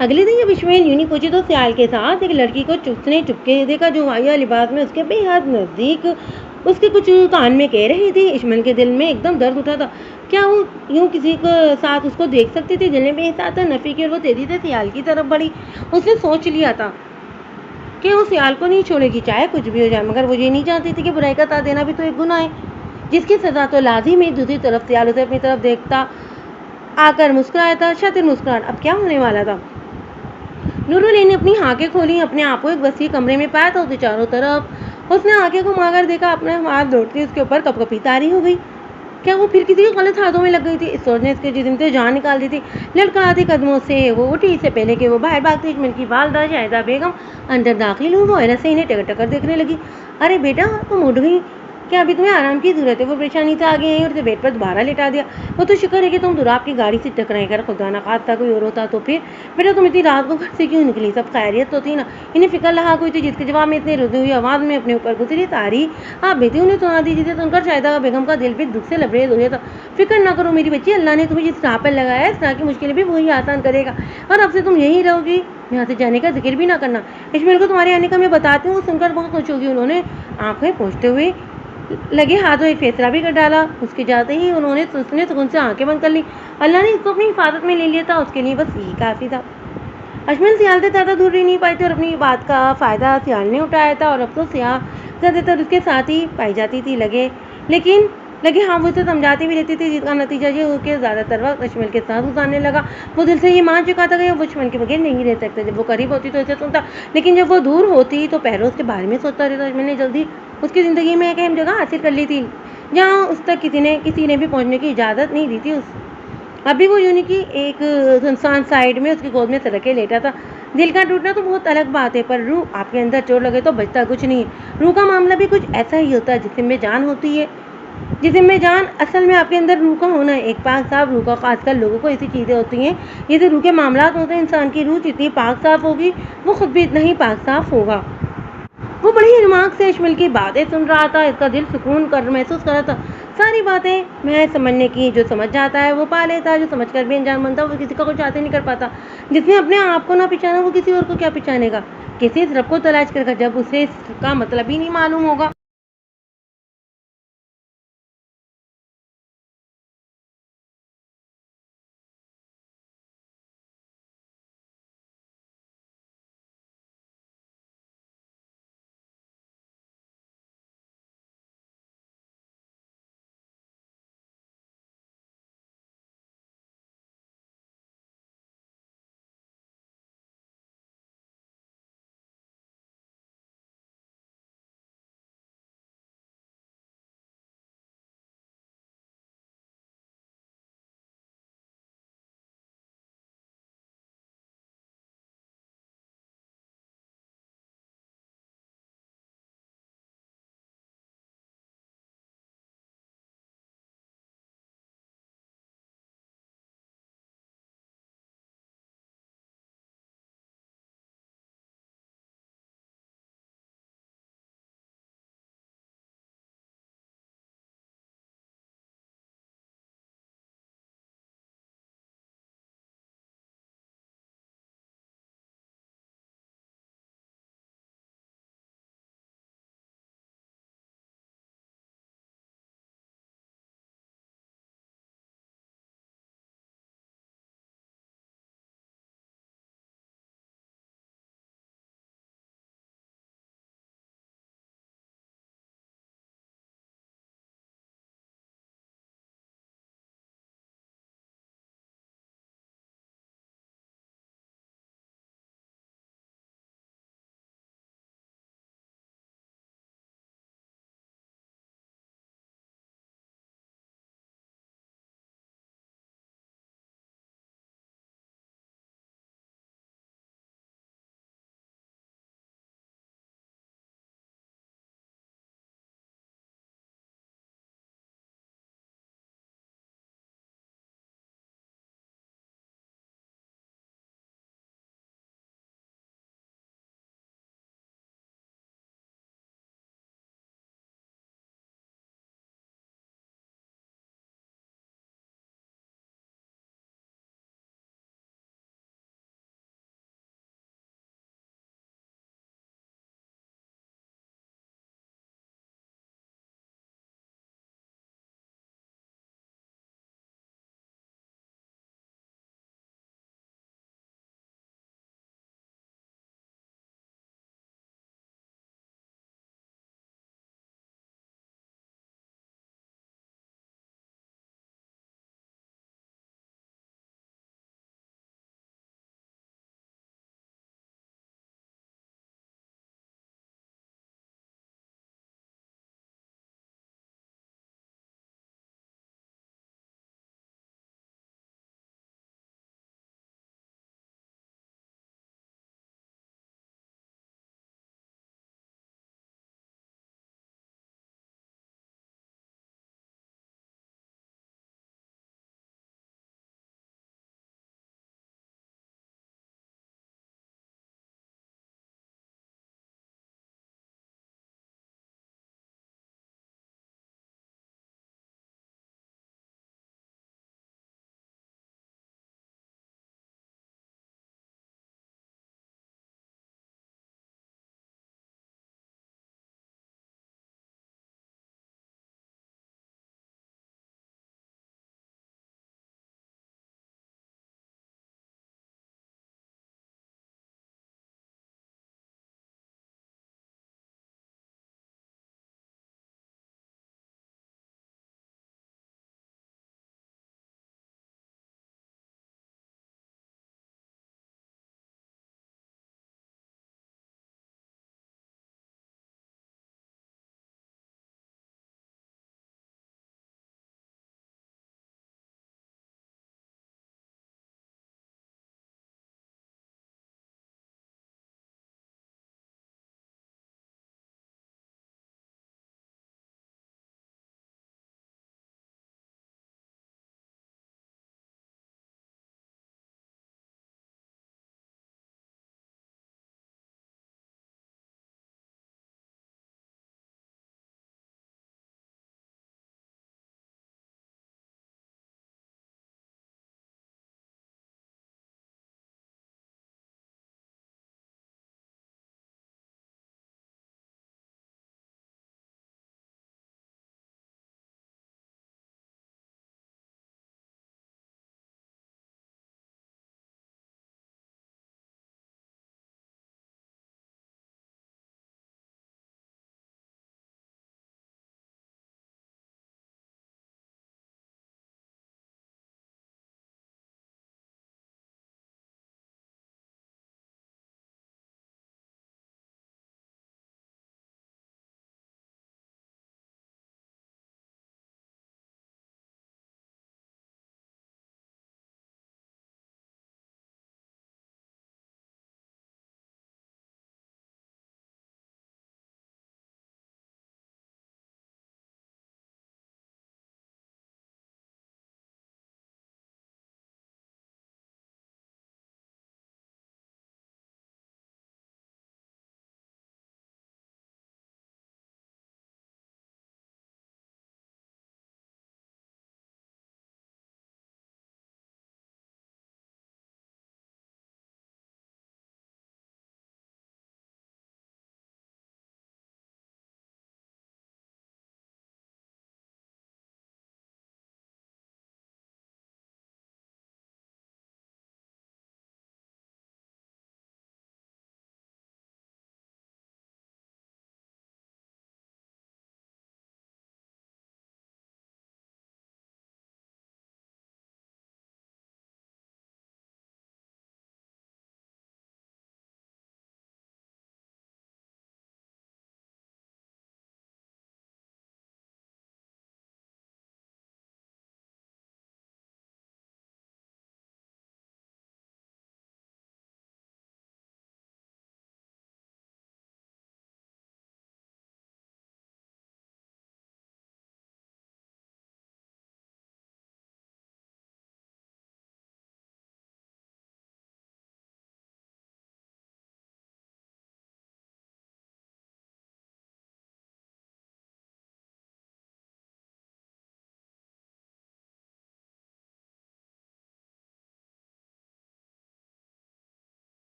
अगले दिन जब इश्माइल यूं ही पहुंचे तो सियाल के साथ एक लड़की को उसने चुपके देखा जो वाहिया लिबास में उसके बेहद नजदीक उसके कुछ कान में कह रही थी। इश्माइल के दिल में एकदम दर्द उठा था। क्या वो यूं किसी के साथ उसको देख सकती थी? दिल में बेहसास था नफी की और वो तेजी से सियाल की तरफ बढ़ी। उसने सोच लिया था कि वो सियाल को नहीं छोड़ेगी चाहे कुछ भी हो जाए, मगर वो ये नहीं जानती थी कि बुराई का साथ देना भी तो एक गुनाह है जिसकी सजा तो लाजिम है। दूसरी तरफ सियाल उसे अपनी तरफ देखता आकर मुस्कुराया था। शातिर मुस्कुराहट। अब क्या होने वाला था? नूरुल ने अपनी आंखें खोली, अपने आप को एक वसी कमरे में पाया था। उसके चारों तरफ उसने आंखें घुमाकर देखा, अपने हाथ दौड़ती उसके ऊपर कपकपी तारी हो गई। क्या वो फिर किसी के गलत हाथों में लग गई थी? इस सोच ने इसके जिस्म से जान निकाल दी थी। लड़खड़ाती कदमों से वो उठी, इससे पहले कि वो बाहर भागती इश्माइल की वालदा शाहिदा बेगम अंदर दाखिल हुई। वो हैरत से इन्हें टकर टकर देखने लगी। अरे बेटा, तुम उठ गई क्या? अभी तुम्हें आराम की जरूरत है? वो परेशानी से आगे आई और उसे बेड पर दोबारा लेटा दिया। वो तो शुक्र है कि तुम दुराब की गाड़ी से टकराई कर, खुदा न खास्ता कोई और होता तो फिर। बेटा, तुम इतनी रात को घर से क्यों निकली? सब खैरियत तो थी ना? इन्हें फिक्र लहा कोई थी जिसके जवाब में इतनी रुदी हुई आवाज़ में अपने ऊपर गुजरी तारी आप बेटी उन्हें सुना दी, जिसे सुनकर शाहिदा बेगम का दिल भी दुख से लबरेज हो गया था। फिक्र ना करो मेरी बच्ची, अल्लाह ने तुम्हें जिस राह पर लगाया है इस राह की मुश्किलें भी वही आसान करेगा और अब से तुम यहीं रहोगी, यहाँ से जाने का जिक्र भी ना करना। इश्माइल को तुम्हारे आने का मैं बताती हूँ, सुनकर बहुत खुश होगी। उन्होंने आंखें पोंछते हुए लगे हाथों एक फैसला भी कर डाला। उसके जाते ही उन्होंने सुकून से आंखें बंद कर ली। अल्लाह ने इसको अपनी हिफाजत में ले लिया था, उसके लिए बस यही काफ़ी था। अजमल सियाल से ज़्यादा दूर रह नहीं पाई थी और अपनी बात का फ़ायदा सियाल ने उठाया था और अब तो सियाल ज़्यादातर उसके साथ ही पाई जाती थी। लगे हाँ वो उसे समझाती भी रहती थी, जिसका नतीजा ये हो कि ज़्यादातर वक्त अजमल के साथ गुजारने लगा। वो दिल से ये मान चुका था कि वो अजमल के बगैर नहीं रह सकता। जब वो करीब होती तो इसे सुनता, लेकिन जब वो दूर होती तो पहले उसके बारे में सोचता रहता। अजमल ने जल्दी उसकी ज़िंदगी में एक अहम जगह हासिल कर ली थी, जहाँ उस तक किसी ने भी पहुँचने की इजाज़त नहीं दी थी। अभी वो यूनी की एक सुनसान साइड में उसकी गोद में सरके लेटा था। दिल का टूटना तो बहुत अलग बात है, पर रूह आपके अंदर चोट लगे तो बचता कुछ नहीं है। रूह का मामला भी कुछ ऐसा ही होता है। जिस्म में जान होती है, जिस्म में जान असल में आपके अंदर रूह का होना है। एक पाक साफ रूह का, खासकर लोगों को ऐसी चीज़ें होती हैं जैसे रूह के मामलात होते हैं। इंसान की रूह जितनी पाक साफ होगी वो खुद भी इतना ही पाक साफ होगा। वो बड़ी ही दिमाग से इश्माइल की बातें सुन रहा था। इसका दिल सुकून कर महसूस कर रहा था। सारी बातें मैं समझने की, जो समझ जाता है वो पा लेता है, जो समझ कर भी अनजान बनता है वो किसी का कुछ हासिल नहीं कर पाता। जिसने अपने आप को ना पहचाना वो किसी और को क्या पहचानेगा? किसी इस रब को तलाश कर जब उसे इसका मतलब ही नहीं मालूम होगा।